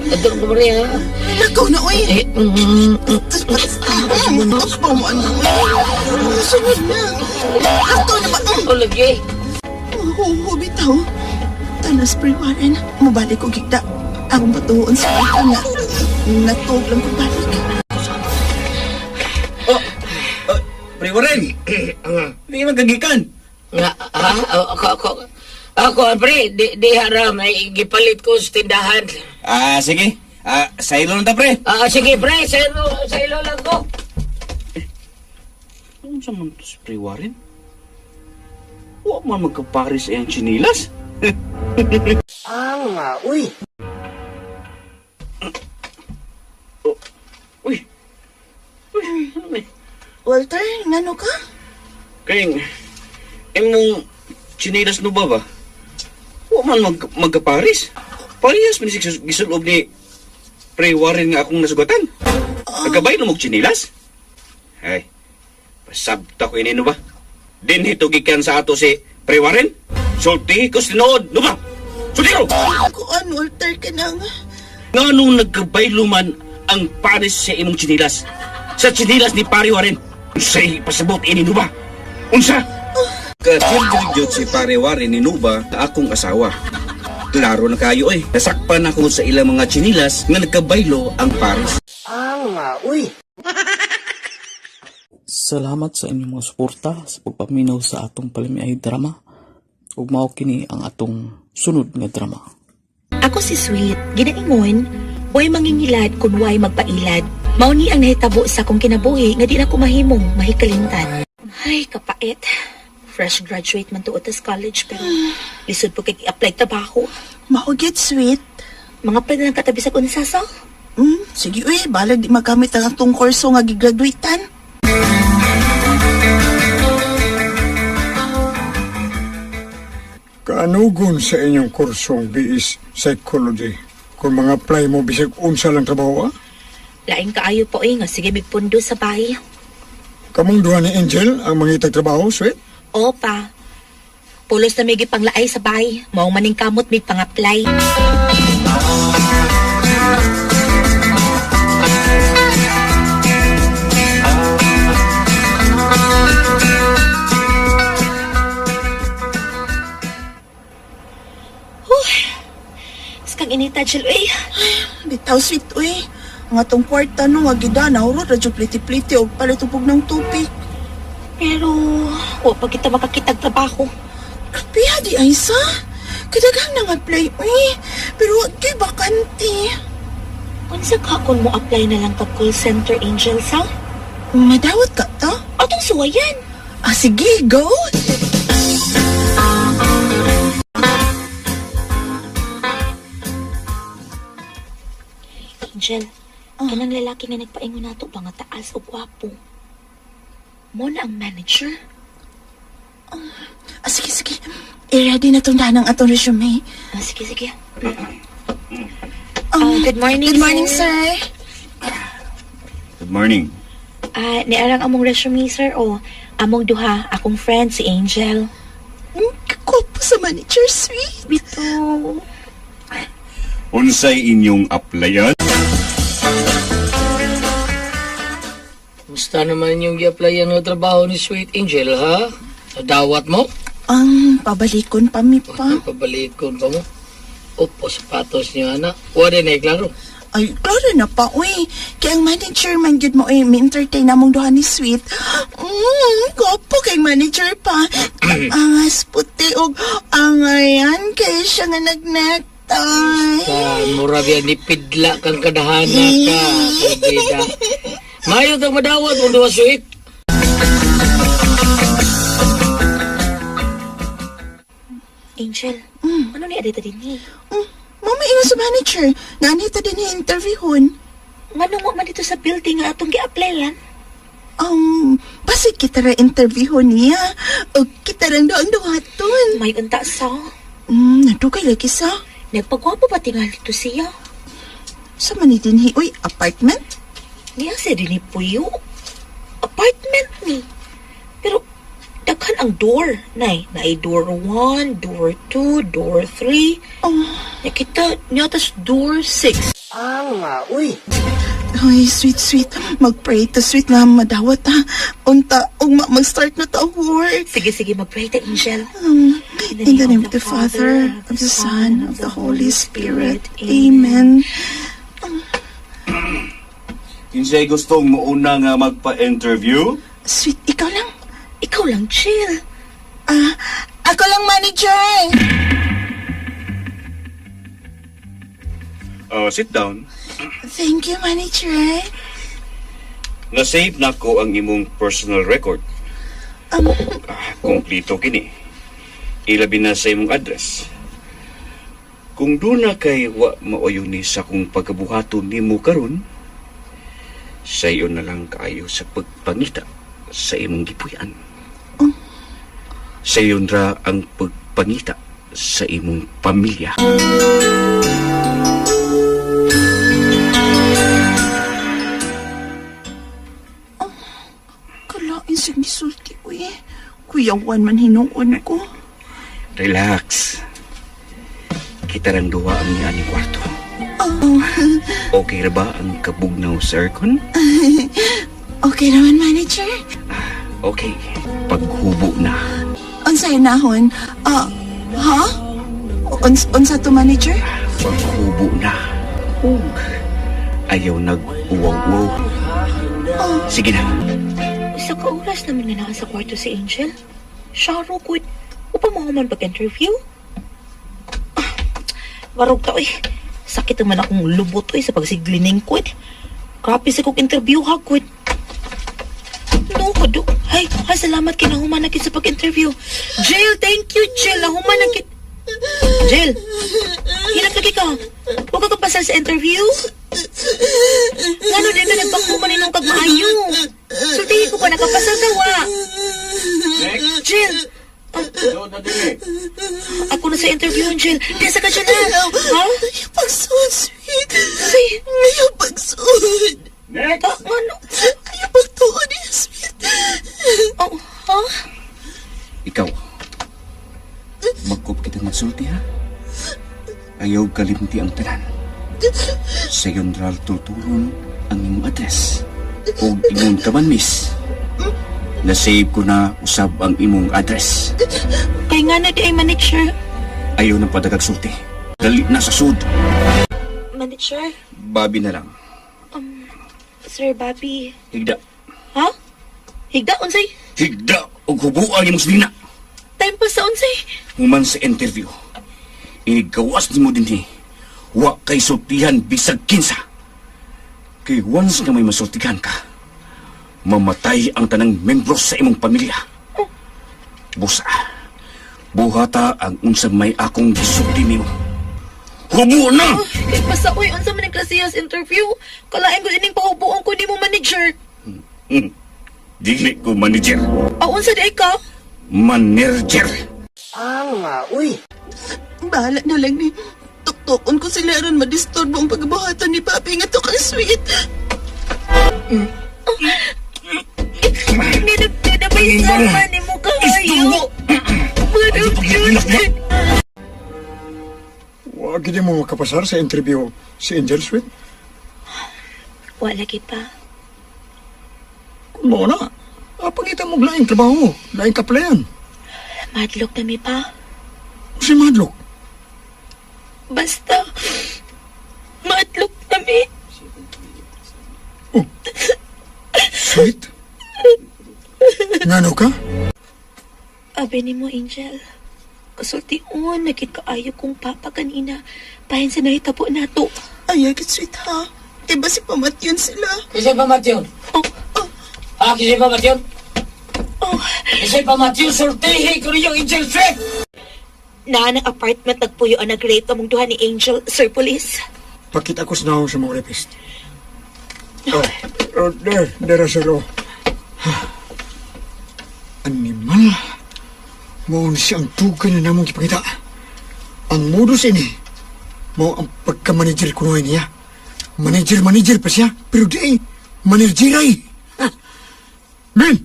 Adon ko, Mari, ha? Lakaw na, oy. Ako mo, ano, oy. Sunod na. Lakaw na ba? Lagi. Bitaw. Tanas, pre, Warren. Mabalik ko, gigda. Akong batuon sa ito nga. Natog lang ko balik. Pre Warren, hindi magagikan. Nga, ha? Ako, Pre, di haram. Ay, gipalit ko sa tindahan. Sige. Saylo lang ta, pre. Sige, Pre. Saylo lang ko. Ano sa man to si Pre Warren? Huwag man magkaparis ang chinilas. Uy. Uy, ano ba? Walter, ngano ka? Kayang, mong chinilas no ba? Huwag man magkaparis. Parehas man si gisulob ni Pre Warren nga akong nasugatan. Nagkabay na mong chinilas? Ay, pasabta ko ini no ba? Din hitugikan sa ato si Pre Warren? Sulti ko sinood, no ba? Sulti ko! Kuan, Walter, ka nang... Nga nung nagkabaylo man ang pares sa imong chinilas. Sa chinilas ni Pare Warren. Unsa'y pasabot ini no ba? Unsa? Kadirdiryod si Pare Warren ni Nuba na akong asawa. Klaro na kayo eh. Nasakpan ako sa ilang mga chinilas nga nagkabaylo ang pares. Uy. Salamat sa inyong mga suporta sa pagpaminaw sa atong palimiay drama. Ug mao kini ang atong sunod nga drama. Ako si Sweet, ginaingon, way mangingilad kung way magpailad. Mao ni ang nahitabo sa akong kinabuhi nga di na ko mahimong mahikalintan. Ay, kapait. Fresh graduate man tuot sa college pero lisod po kay i-apply trabaho. Maugit, sweet. Mga pwede nang katabi sa kunisasa? Sige, uy. Balag di magamit ang atong kurso nga gigraduatean. Kaanugon sa inyong kursong BS Psychology. Kung mga apply mo bisag unsa lang trabaho, Laing kaayo po nga sige bigpundo sa bahay. Kamong duha ni Angel ang mangitag trabaho, sweet? Opa. Pulos na may gipanglaay sa bahay. Mao maning kamot may pang-apply. Kang inita, Jill, Bitaw sweet, uy. Ang atong kwarta no, nga gidanaw ro, radyo pliti-pliti o palitupog ng tubig. Pero, wa pa kita makakitag trabaho. Grabe ha, di ay sa. Kadagang nang apply, uy. Pero wag kay bakante. Unsa ka kung mo apply na lang kag call center, Angel, sa? Madawat ka to? Atong suwayan. Sige, go. Angel, kanang lalaki nga nagpaingon nato ba nga taas o gwapo. Mo na ang manager. Sige. I-ready na tong danang atong resume. Sige. Good morning, Good morning, sir. Good morning. Niarang among resume, sir, o among duha, akong friend, si Angel. Kakopo sa manager, sweet. Bito. Unsay inyong applyan? Musta naman yung i-applyan ng trabaho ni Sweet Angel, ha? Nadawat mo? Ang pabalikon pa mi pa. Pabalikon pa mo. Opo, sapatos niya, anak. Wala na klaro. Ay, klaro na pa, uy. Kaya ang manager man yun mo, mi-entertain namong duha ni Sweet. Gopo kay manager pa. Angas puti og angayan kaya siya nga nagnetay. Mura biya ni pidla kang kadahana ka. Pagkita. Mayo itong madawat mo duwa, Sweet. Angel, ano ni adita din ni? Mama, ingon sa manager. Nanita din yung interviewon. Manong wa man dito sa building nga atong gi-applyan? Pasig kita ra interviewon niya. O kita rin doon duhaton. May unta sa. Nadugay lagi sa. Nagpagwapo pa tingal dito siya. Sa manidinhi, uy, apartment? Niya siya din ni Puyo. Apartment ni. Pero, daghan ang door. Nay, door 1, door 2, door 3. Nakita niya tas door 6. Ay, sweet. Mag-pray to sweet nga madawat ha. Unta, mag-start na ta work. Sige, mag-pray ta, Angel. In the name of the Father, of the Son, of the Holy Spirit. Amen. Kinsay gustong mauna nga magpa-interview? Sweet, ikaw lang. Ikaw lang, chill. Ako lang, manager. Sit down. Thank you, manager. Na-save na ko ang imong personal record. Kompleto kini. Ilabi na sa imong address. Kung doon na kay wa maoyo ni sa kong pagkabuhaton nimo karon, sa iyo na lang kaayo sa pagpangita sa imong gipuy-an. Sa iyo ra ang pagpangita sa imong pamilya. Kalain sig misulti, uy. Kuyawan man hinuon ko. Relax. Kita rang duwa ang niya ni kwarto. Okay ra ba ang kabugnaw sa aircon? Okay naman, manager. Okay. Paghubo na. Unsay nahon? Ha? Unsa to, manager? Paghubo na. Ayaw nag-uwaw-uwaw. Sige na. Isa ka oras naman na nasa kwarto si Angel. Sharo ko. Upang mo man pag-interview? Warog ta, sakit naman akong lubot, sa pagsiglining ko, Grabe sa kong interview, ha, ko, No, kado. Ay, salamat kay nahuman na sa pag-interview. Jill, thank you, Jill. Nahuman na Jill, hinap lagi ka. Huwag ka kapasal sa interview. Ngano din ka nagpakuman ninong kagmaayo. Sultihin ko pa, nakapasal ka, wa. Jill, ako na sa interview, Jill. Desa ka, Jill, ha? Pagsuod, sweet. May pagsuod. ayaw kalimti ang tanan. Sa General tuturon ang imong address. Kung ingon ka man, miss, na-save ko na usab ang imong address. Kay nga na di ay manager. Ayaw ng padagagsulti. Dali na sa sud. Manager? Babi na lang. Sir Bobby. Higda. Ha? Higda, unsay? Higda o hubuan ni Muslina. Time pa sa unsay? Human sa interview. Inigawas ni mo din wa kay sultihan bisag kinsa. Kay once na may masultihan ka, mamatay ang tanang membro sa imong pamilya. Busa, buhata ang unsa may akong gisulti nimo. Hubo na! Kay pasaoy, unsa man ang klasehas interview? Kalain ko ining pahubuon ko ni mo manager. Dili ko manager. Unsa di ay ka? Manager. Bahala na lang ni. Tuktukon ko sila ron madisturbo ang pagbuhatan ni Papi nga to kay sweet. Ninabay sama ni mo kayo. Huwag hindi mo makapasar sa interview si Angel Sweet. Wala lagi pa. Kung mo na, pangita mo laing trabaho mo, laing kaplayan. Madlok na mi pa. Si Madlock. Basta, madlok na mi. Sweet? Ngano ka? Abi ni mo, Angel. Kasultiun, nagkikaayo kong papa kanina. Pahin sa nahitabo na to. Ay, agad sweet ha. Diba si Pamatyon sila? Kisay pa Matyon? Kisay pa Matyon? Kisay pa Matyon, sortehe ko rin yung Angel Sweet! Na ng apartment nagpuyo ang nag-rape among duha ni Angel, Sir Police. Pakita ko sa nahong sa mga rapist. There, sir. Animal. Mao ni siyang tugay na namong ipakita. Ang modus ini, mao ang pagka-manager kunoy niya. Manager pa siya, pero di ay manageray. Ben,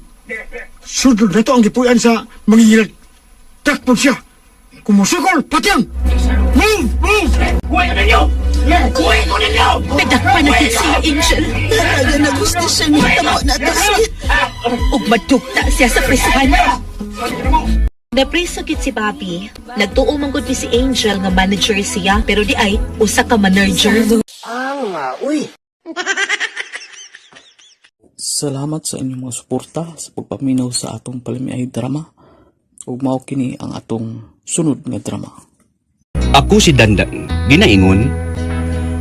sudod na to ang gipuyan sa mangingilag. Takpo siya. Kumusukol, patyang! Move! Kuhay ko ninyo! Kuhay ko ninyo! Nadakpan natin si Angel. Talaga na gusto siya ni tamo na to sweet. Ug madugta siya sa presahan. Napreso gid si Bobby. Nagtuo man gud ni si Angel nga manager siya, pero di ay usa ka manager. Salamat sa inyong mga suporta sa pagpaminaw sa atong palimiay drama. Ug mao kini ang atong sunod nga drama. Ako si Dandan, ginaingon,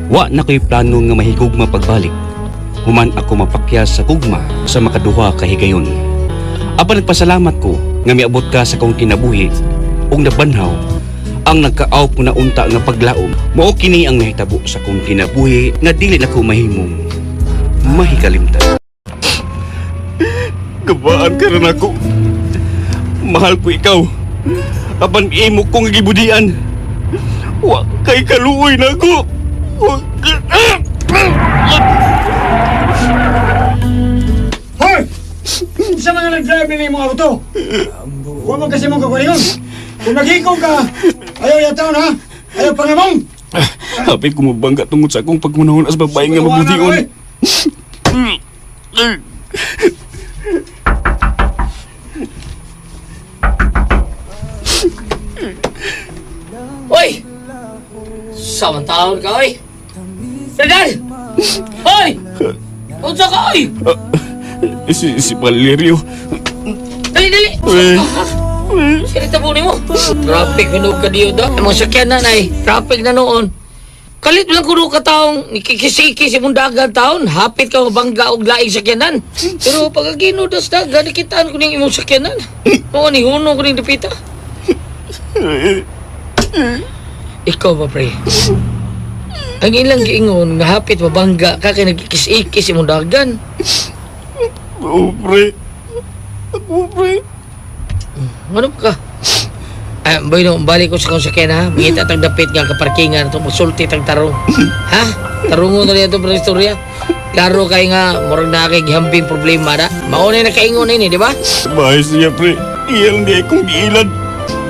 wa na ko'y plano nga mahigugma pagbalik. Human ako mapakyas sa kugma sa makaduha ka higayon. Apan nagpasalamat ko nga miabot ka sa kong kinabuhi ug nabanhaw ang nagkaaw ko na unta nga paglaom. Mao kini ang nahitabo sa kong kinabuhi nga dili na ko mahimong mahikalimtan. Gabaan ka rin ako. Mahal ko ikaw. Apan imo kong gibudian. Wa kay kaluoy na ako. Hoy! Sa mga nag-drive na yung mga auto. Huwag mo kasi mong kakulingon. Kung naghikaw ka, ayaw yataon ha. Ayaw pangamong. Hapit ko mabangga tungod sa akong pagmunahon as babae nga mabudion. Hoy! Samantahon ka, oy! Dadan! Hoy! Unsa ka, oy! Si Valerio. Dali! Sinita mo ni mo. Traffic na ka diyo da. Ang mga sakyanan ay traffic na noon. Kalit lang kuno ka taong nikikisiki si mong dagan taon. Hapit ka mabangga og laing sakyanan. Pero pagkagino das dagan, nakitaan ko ning imong sakyanan. Oo, ni huno ko ning dapita. Ikaw ba, pre? Ang ilang giingon nga hapit mabangga ka kay nagkikis-ikis imong dagan. Oo, pre. Ako, pre. Ano ka? Boy, no, balik ko sa kong sakyan, ha? Mangita tang dapit nga kaparkingan itong magsulti tang tarong. Ha? Tarungo na niya itong istorya. Klaro kay nga, murag na kay gihambing problema na. Maunay na kaingon ini, di ba? Bahay siya, pre. Iyang di akong giilad.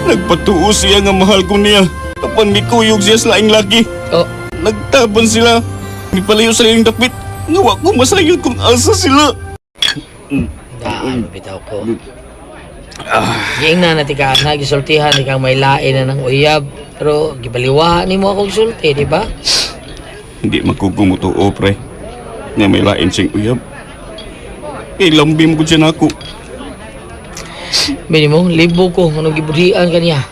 Nagpatuo siya nga mahal ko niya. Apan mikuyog siya sa laing laki. Oh, Nagtaban sila. Nipalayo sa laing dapit. Ngawa ko masayod kung asa sila. daan, bitaw ko. Yung na natin ka, nagisultihan, ikaw may lain na ng uyab. Pero, gibaliwa ni mo akong sulti, di ba? Hindi magkugumutuo, pre. Nga may lain siyang uyab. Kay lambi mo ko siya na ako. Bini mo, libo ko, anong gibudian ka niya.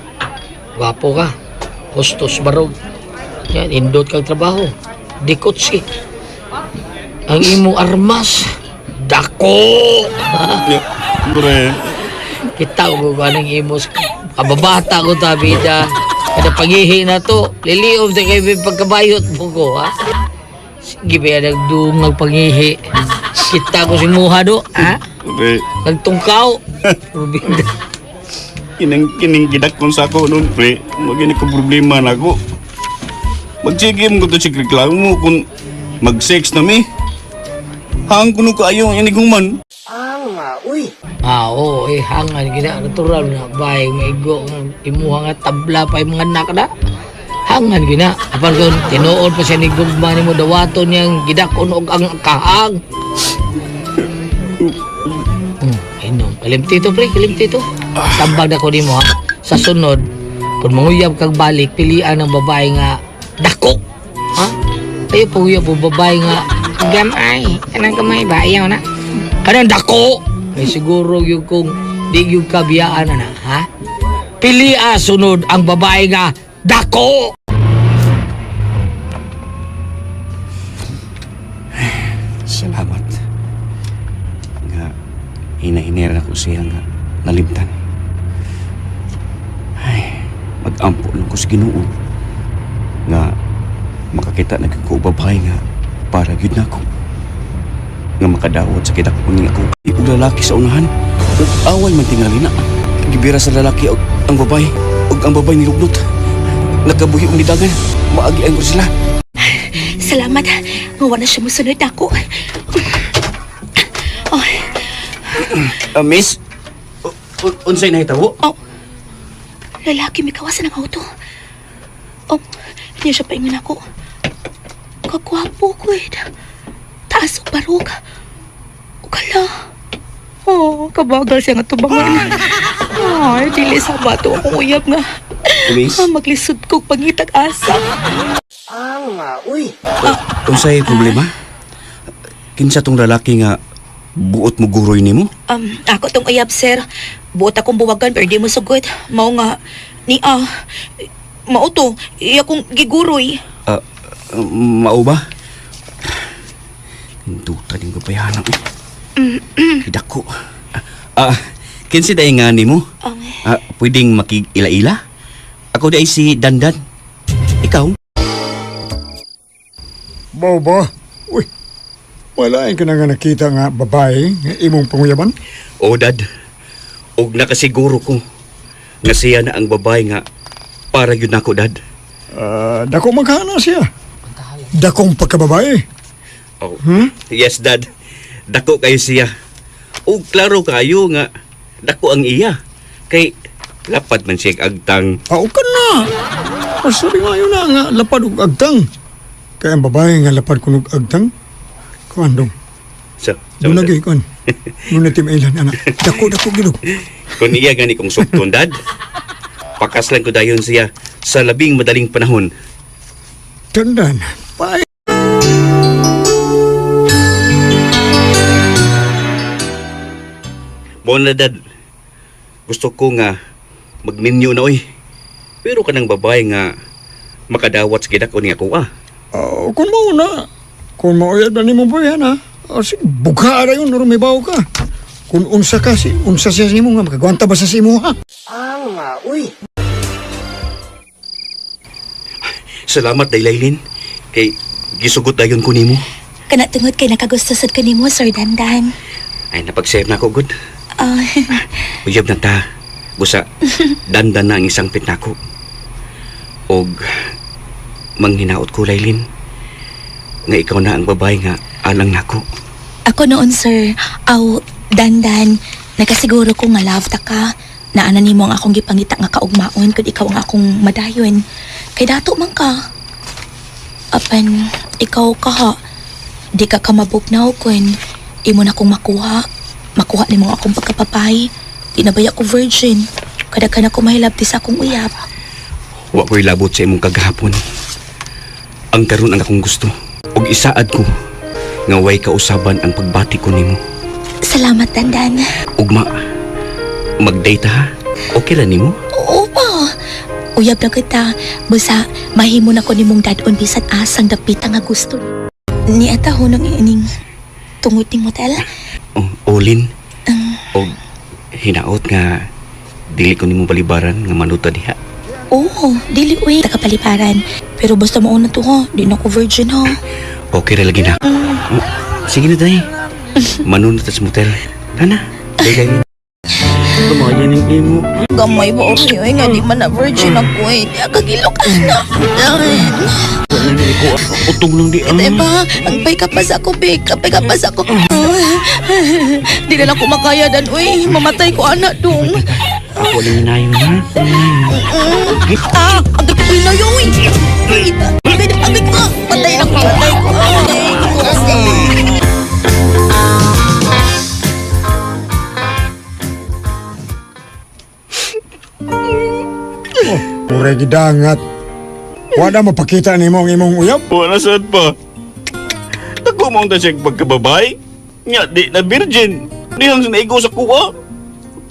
Gwapo ka, hustos barog. Yan, indot kang trabaho. Dikot si. Ang imong armas, dako! Pre, Kita ko kung anong imos. Kababata ko ta, bida. Kada pangihi na to, liliob na kayo may pagkabayot mo ko, ha? Sige ba nagdungag pangihi. Kita ko si Muhado, ha? pre. Nagtungkaw. Rubinda. Kining gidakon sa ako noon, pre. Magini ko problema na ako. Magsige mo ko to si reklamo mo kung mag-sex na mi. Hang kuno ko ayaw iniguman. Oo, hangan gina natural na bay maigo imuha nga tabla pa yung mga anak na. Hangan gina. Apan kun tinuod pa siya ni gugma ni mo dawaton niyang gidakon og ang kahang. Inom, kalimti to pre, kalimti to. Tambag na ko nimo ha. Sa sunod, kung manguyab kag balik, pilian ng babae nga dako. Ha? Kayo panguyab po babae nga gamay. Kanang gamay ba? Ayaw na. Kanang dako. May siguro yung kung di yung kabiyaan na ha? Pilia sunod ang babae nga dako. Salamat. Nga, hinahinira na ko siya nga nalimtan. Ay, mag-ampo lang ko sa Ginoo. Nga, makakita na ko babae nga para yun na ako. Nga makadawat sa kitak ko niya ako. Yung lalaki sa unahan, away man tingali na. Gibira sa lalaki o ang babae, o ang babae nilugnot. Nagkabuhi ni dagan, maagian ko sila. Salamat. Ngawa na siya musunod ako. Miss, unsay nahitabo? Oh, lalaki may kawasan ng auto. Oh, hindi siya paingan ako. Kagwapo ko eh. Taas o barog. Ukala. Oh, kabagal siya nga tubangan. Ay, dili sa bato akong uyab nga. Miss? Maglisod ko pangitag asa. Unsay problema? Kinsa tong lalaki nga buot mo guroy nimo? Ako tong uyab, sir. Buot akong buwagan pero di mo sugod. Mao nga, mao to, iya kong giguroy. Mao ba? Hindutan yung kapayahan eh. Hidako. Kinsi dahi nga nimo? Pwedeng makig-ila-ila? Ako dahi si Dandan. Ikaw? Bao ba? Uy, wala ka na nga nakita nga babae nga imong panguyaban? O dad, og nakasiguro ko nga siya na ang babae nga para yun ako, dad. Dako magkana siya. Dakong pagkababae. Oh. Yes, dad. Dako kayo siya. O klaro kayo nga dako ang iya. Kay lapad man siya agtang. Pao ka na. Masabi nga yun na nga lapad og agtang. Kaya ang babae nga lapad kunog agtang. Kuandong. Doon lagi kan. Doon na timailan, anak. Dako gilog. Kung iya gani kong sukton, dad. Pakaslan ko dayon siya sa labing madaling panahon. Dandan. Bye. Bona, dad. Gusto ko nga magminyo na, oy. Pero kanang babae nga makadawat sa kidak o niya ko, Kung mo na. Kung mauyad na ni mo ba yan, ha? Sige, bugara yun, rumibaw ka. Kung unsa ka, unsa siya ni mo nga, makagwanta ba sa si mo, ha? Salamat, Daylaylin. Kay gisugot dayon ko nimo. Kana tungod kay nakagustasad ka nimo, Sir Dandan. Ay, napag-share na ako, good. Uyab na ta. Busa, dandan na ang isang pit nako. Og manghinaot ko, Laylin. Nga ikaw na ang babae nga alang nako. Ako noon, sir, Dandan, nakasiguro ko nga love ta ka. Naana nimo ang akong gipangita nga kaugmaon kung ikaw ang akong madayon. Kay dato man ka. Apan, ikaw ka ha. Di ka kamabugnaw kung imo na kong makuha. Makuha ni mga akong pagkapapay. Di na baya ko virgin. Kada ka na ko mahilabti sa akong uyab. Wa ko'y labot sa imong kagahapon. Ang karon ang akong gusto. Og isaad ko nga way kausaban ang pagbati ko nimo. Salamat, Dandan. Ugma, mag-date ha? Okay ra nimo? Oo pa. Uyab na kita. Basta, mahimo na ko ni mong dadon bisan asang dapita nga gusto. Ni ata ho nang ining tungod ning motel. Olin. Og hinaot nga dili ko nimo balibaran nga manuta diha. Oo, dili uy. Takapaliparan. Pero basta mauna to ho. Di na ko virgin ho. Okay ra lagi na. Sige na day. Manunod sa motel. Hana, day. Kumayan ng imo. Gamay ba okay oy nga di man na virgin ako eh. Di kagilok ka na. Utog lang di. Diba? Ang pay kapas ako, big. Kapay kapas ako. Di na lang ko makaya dan, uy. Mamatay ko anak dong. Ako lang inayon ha. Ang gabi na yun, uy. Agay ko. Patay na ko. Patay ko. Mura gidangat. Wala mapakita ni mo ang imong uyab. Wala sad pa. Ako mo ta siya pagkababay. Nya di na virgin. Dihang naigo sa kuha.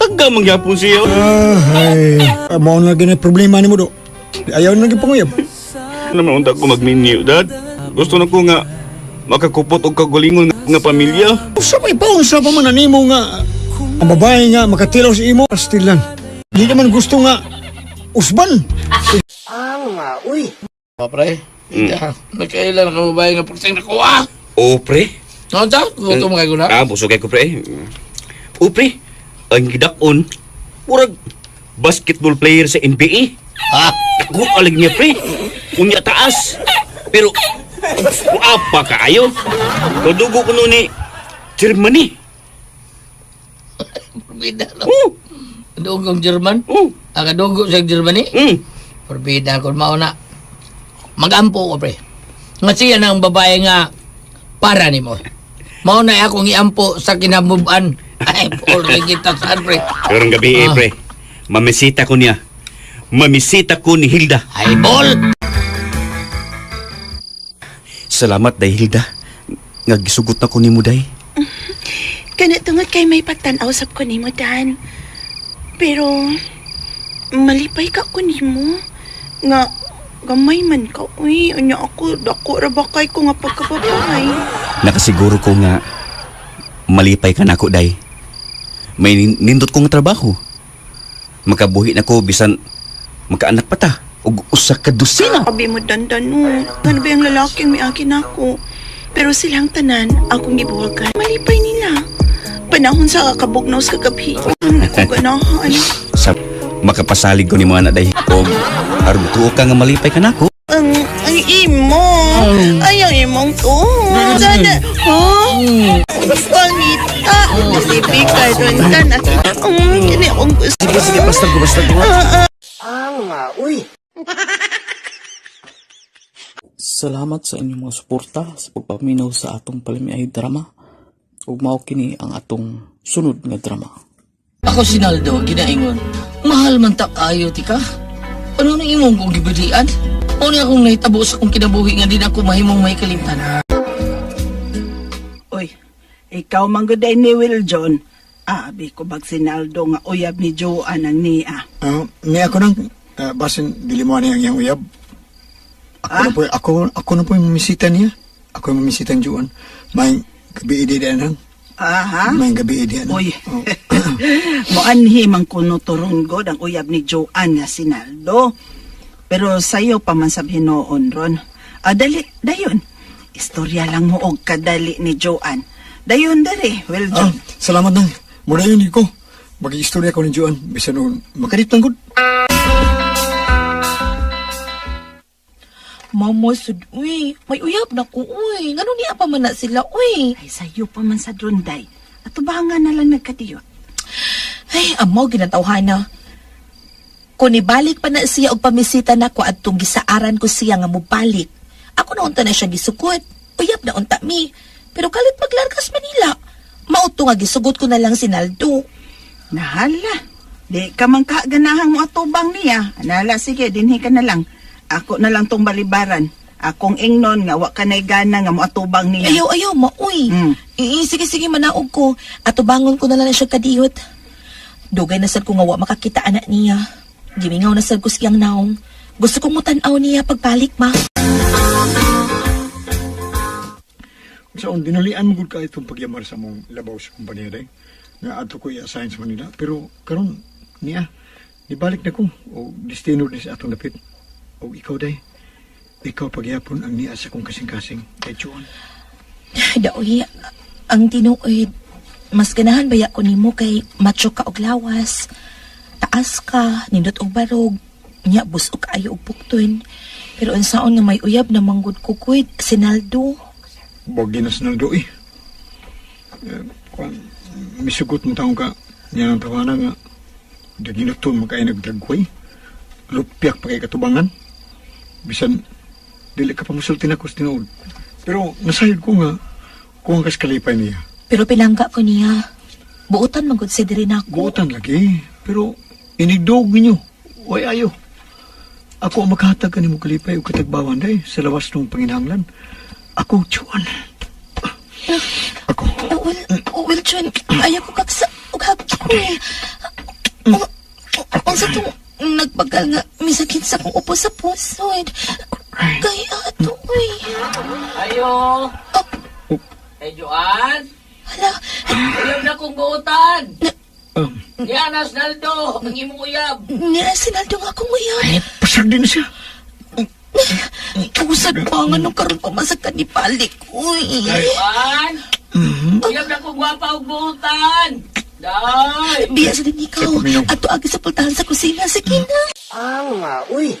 Tagga mangyapon siya. Ay, mo na gini problema ni mo do. Ayaw na gipanguyab. Naman unta ko magminyo, dad. Gusto na ko nga makakupot og kagalingon nga pamilya. Sa may paunsa pa man na nimo nga ang babae nga makatilaw si imo. Still lang. Di naman gusto nga usban. Pre, nagkailan ka babae nga purseng nakuha. O pre. Ano ta? Gusto mo kayo na? Busog ko pre. O pre, ang gidakon murag basketball player sa NBA. Ako alig niya pre. Unya taas. Pero apa kaayo? Kadugo ko nun ni Germany. Forbida no? Kadugong German? Kadugo sa Germany? Forbida ko mauna. Magampo ko pre. Nga siya ng babae nga para ni mo. Mauna akong iampo sa kinabuban. Ay, Paul, kita saan pre. Pero ang gabi pre. Mamisita ko niya. Mamisita ko ni Hilda. Ay, Paul! Salamat day Hilda. Nagisugot na ko ni mo day. Kana tungod kay may pagtanaw-sab ko nimo, Dan. Pero, malipay ka ko nimo. Nga, gamay man ka. Uy, anya ako, dako rabakay ko nga pagkababay. Nakasiguro ko nga malipay ka na ako day. May nindot kong trabaho. Makabuhi na ko bisan makaanak pa ta. Og usa ka dosina. Abi mo, Dandan, no. Ano ba yung lalaking may akin ako? Pero silang tanan, akong gibuwagan. Malipay nila. Panahon sa kabugnaw sa kagabi. Ako ganahan. Sa makapasalig ko ni mga anak day. Og aron tuo ka nga malipay ka na ako. Ang imo. Ay, ang imong to. Sana, ha? Pangita. Nasipik ka doon, tanan. Kini akong gusto. Sige, basta ko. Salamat sa inyong mga suporta sa pagpaminaw sa atong palimiay drama. Ug mao kini ang atong sunod nga drama. Ako si Naldo, ginaingon. Mahal man ta kayo tika. Ano na imong kong gibadian? O na akong nahitabo sa kong kinabuhi nga din ako mahimong may kalimtan. Uy, ikaw manggoday ni Will John. Abi ko bag si Naldo nga uyab ni Joan ang niya. May ako nang basin dili mo ang iyang uyab. Ako na po yung mamisita niya. Ako yung mamisita ng Juan. May gabi ididianan. Aha. May gabi ididianan. Uy, moanhi man kuno turunggod ang uyab ni Joan nga si Naldo. Pero sayo pa man sabihin noon ron. Dali, dayon. Istorya lang mo og kadali ni Joan. Dayon dali, Will John. Salamat nang. Muna yun ko. Mag-istorya ko ni Juan. Bisa noon makaritang good. Mama, uy, may uyab na ko, uy. Ngano niya pa man na sila, uy. Ay, sayo pa man sa drunday. At ubahangan na lang nagkadiyot. Ay, amaw, ginatawhan na. Kung nibalik pa na siya og pamisita na ko at gisaaran ko siya nga mubalik. Ako na unta na siya gisukot. Uyab na unta mi. Pero kalit maglargas Manila. Mauto nga gisugot ko na lang si Naldo. Nahala. Di ka man kaganahang mo atubang niya. Nala, sige, dinhi ka na lang. Ako na lang tong balibaran. Akong ingnon nga wa ka na'y gana nga mo atubang niya. Ayaw, mauy. Sige, manaog ko. Atubangon ko na lang siya kadiyot. Dugay na sad ko nga wa makakita anak niya. Gimingaw na sad ko siyang naong. Gusto kong mutanaw niya pagbalik, ma. So, dinulian mo ka itong pagyamar sa mong labaw sa kumpanya day. Nga ato ko i-assign sa Manila. Pero karon niya, nibalik na ko. O destino din sa atong lapit. O ikaw day. Ikaw pagyapon ang niya sa kong kasing-kasing. Kay Juan. Daoy, ang tinuod, mas ganahan baya ko nimo kay macho ka og lawas. Taas ka, nindot og barog. Nya busog kaayo og pukton. Pero unsaon nga may uyab na manggod kukuid, si Naldo. Huwag ginasnaldo eh. Misugot mo taong ka. Niya ng tawanan nga. Daginutun mo kayo nagdagway. Lupyak pa kay katubangan. Bisan, dili ka pa musultin ako sa tinood. Pero nasayod ko nga kung ang kaskalipay niya. Pero pinangga ko niya. Buutan magod si diri nako. Buutan lagi. Pero inigdog ninyo. Way ayo. Ako ang maghatag ka ni mo kalipay o katagbawan day sa lawas ng panginahanglan. Ako, Juan. Ako. Well, Juan, ayaw ko kaksa og hapon. Ang sa itong nagbagal nga misakit sa kong upo sa puso. Kaya ato, uy. Ayo! Hey, Joan! Hala. Uyab na kong buutan! Nianas Naldo, ang imong uyab! Nira si Naldo nga akong uyab. Ay, pasag din siya. Usad pa nga nung karoon pamasakan ni Palik. Uy. Joan! Uyab na kong gwapa og buutan! Day! Biya sa din ikaw. Ato agi sa pultahan sa kusina. Sige na. Uy.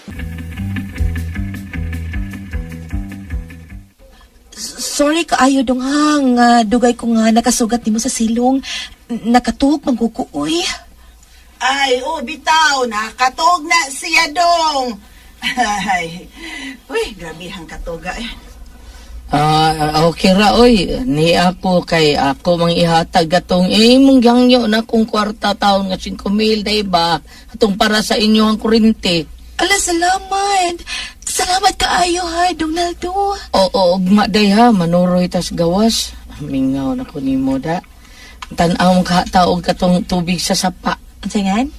Sorry kaayo dong hang. Dugay ko nga nakasugat nimo sa silong. Nakatuog mangkukuoy. Ay, bitaw, nakatog na siya dong. Ay, uy, grabe hang katoga eh. Okay ra, oy. Ni ako kay ako mang ihatag atong mong gangyo na kung kwarta taon nga 5,000 day ba? Atong para sa inyo ang kurente. Ala, salamat. Salamat kaayo ha, Dong Naldo. Oo, ugma day ha, manuroy tas gawas. Mingaw na ko nimo da. Tan-aw mo taog katong tubig sa sapa. Ansayan?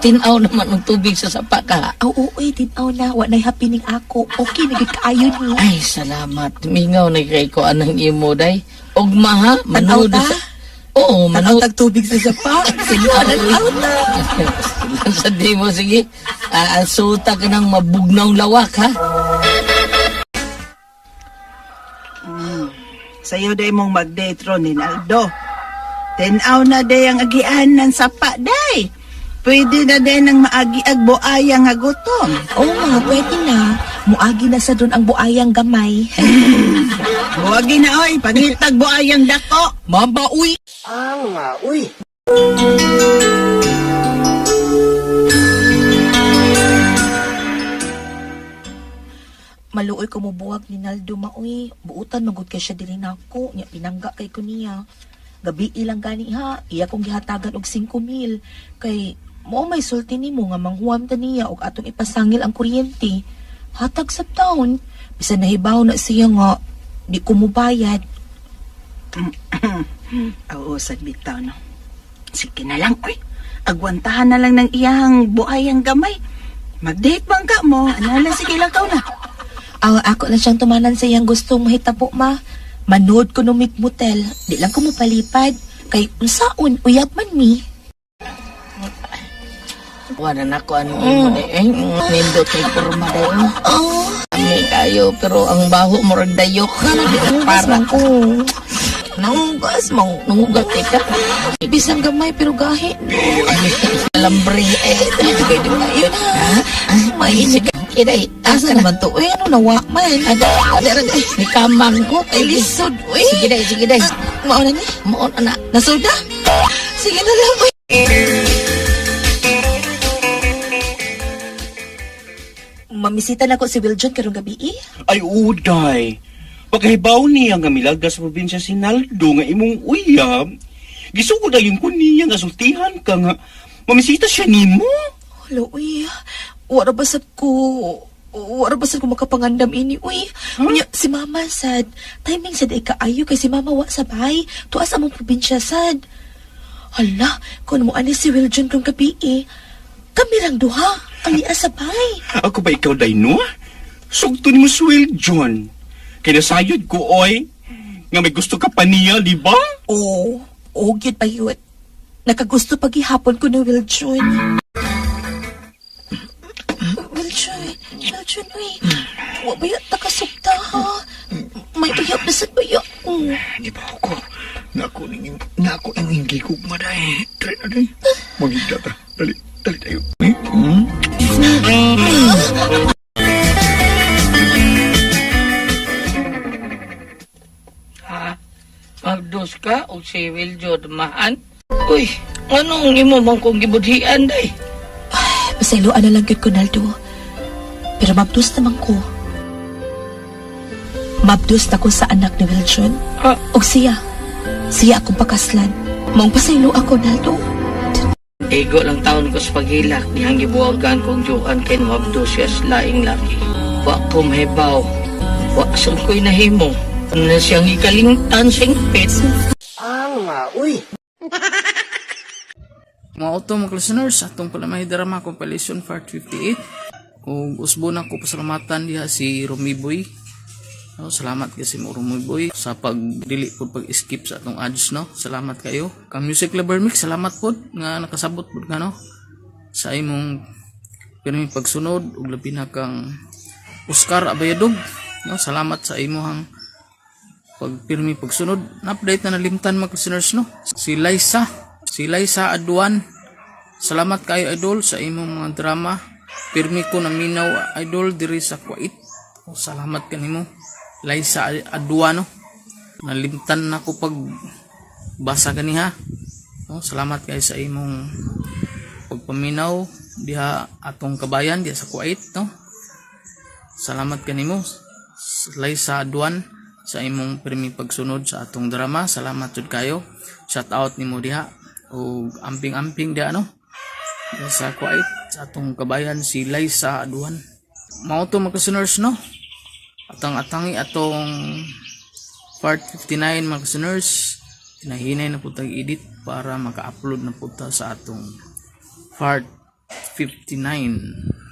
Tinaw naman ng tubig sa sapa ka. Oo, tinaw na. Wanay hapining ako. Okay, naging kaayo ni. Ay, salamat. Mingaw na kay ko anang imo day. Ugma ha, Tanaw ta? Oo, Tanaw tag tubig sa sapa. Tanaw ta. Sa di mo, sige. Suta ka ng mabugnaw lawak, ha? Sa'yo day mong mag-date ron ni Naldo. Tenaw na day ang agian ng sapa day. Pwede na day ng maagi-ag buayang nga gutom. Oo nga, pwede na. Muagi na sa doon ang buayang gamay. Buwagi na oy, pangitag buayang dako. Mamba, uy! Uy. Maluoy ko mo buwag ni Naldo maoy. Buutan magud kay siya diri nako. Nya pinangga kay ko niya. Gabi ilang gani ha. Iya kong gihatagan og 5,000. Kay mo may sulti nimo nga manghuam ta niya og atong ipasangil ang kuryente. Hatag sa taon. Bisan nahibaw na siya nga di ko mobayad. Oo, saglit tao no. Sige na lang oy. Agwantahan na lang ng iyang buayang gamay. Mag-date bang ka mo? Ano lang, sige lang tao na. Ako na siyang tumanan sa iyang gustong mahitabo, ma. Manood ko no motel. Di lang ko mapalipad. Kay unsaon, uyab man mi. Wala na ko ano imo day. Nindot kay kurma day. Kami kayo, pero ang baho mo rin dayok. Para ko. Nangugas mo. Nangugat ka. Bisang gamay pero gahi. Alambre. Dito kayo din ngayon, ha? Mainit. Kiday, Asa naman to? Uy, ano nawa man? Ada. ni kamang ko. Ay, lisod. Uy. Sige day. Mauna ni? Maon na. Nasod na? Sige na lang. Uy. mamisita na ko si Will John karong gabi eh. Ay, uday. Pagkahibaw niya nga milaga sa probinsya Sinaldo nga imong uyab, gisugod ayon ko niya nga sultihan ka nga mamisita siya nimo. Hala, uy. Wara basad ko makapangandam ini, uy. Unya, si Mama sad. Timing sad ay kaayo kay si Mama wa sabay. Tuas among probinsya sad. Hala, kung mo ani si Will John kung gabi eh. Kami lang duha. Ang liya sabay. Ako ba ikaw, Dayno? Sugto ni mo si Will John. Kaya nasayod ko, oy. Nga may gusto ka pa niya, di ba? Oo, gyud pa yun. Nakagusto paghihapon ko ni Will John. Will John, uy. Wa ba yan takasukta, ha? May uyab na sa baya. Di ba ako? Nako nang hindi ko maday. Try na day. Magigda ta. Dali tayo. Ha? Magdos ka o si Will John mahan? Uy, anong imo mong kong gibudhian, day? Pasayloan na lang yun ko, Naldo. Pero mabdus naman ko. Mabdus na ko sa anak ni Will John. O siya akong pakaslan. Maong pasaylo ako, Naldo. Ego lang taon ko sa paghilak niyang gibuwagan kong Joan kay mabdos siya sa laing laki. Wa ko mahibaw. Wa saan ko'y nahimo. Na siyang ikalingtan siyang pet. Mga auto mga listeners, atong pala may drama compilation part 58. Kung usbo na ko pasalamatan diha si Romy Boy. Salamat kasi mo Romy Boy sa pagdili po pag-skip sa atong ads, no. Salamat kayo. Kang Music Lover Mix, salamat po nga nakasabot po nga, no, sa imong pirming pagsunod ug labi na kang Oscar Abayadog, no. Salamat sa imong pagpirmi pagsunod. Na-update na nalimtan mga listeners, no. Si Liza Aduan, salamat kayo idol sa imong mga drama. Pirmi ko na minaw idol diri sa Kuwait. Salamat kanimo Liza Aduan, no. Nalimtan na ko pag basa ganiha. Salamat kayo sa imong pagpaminaw diha atong kabayan diha sa Kuwait, no. Salamat kanimo Liza Aduan sa imong pirmi pagsunod sa atong drama. Salamat jud kayo. Shout out nimo diha o amping-amping diha, no, diha sa Kuwait sa atong kabayan si Liza Aduan. Mao to mga listeners, no. Atangi atong part 59 mga listeners. Hinahinay na po tag-edit para maka-upload na po ta sa atong part 59.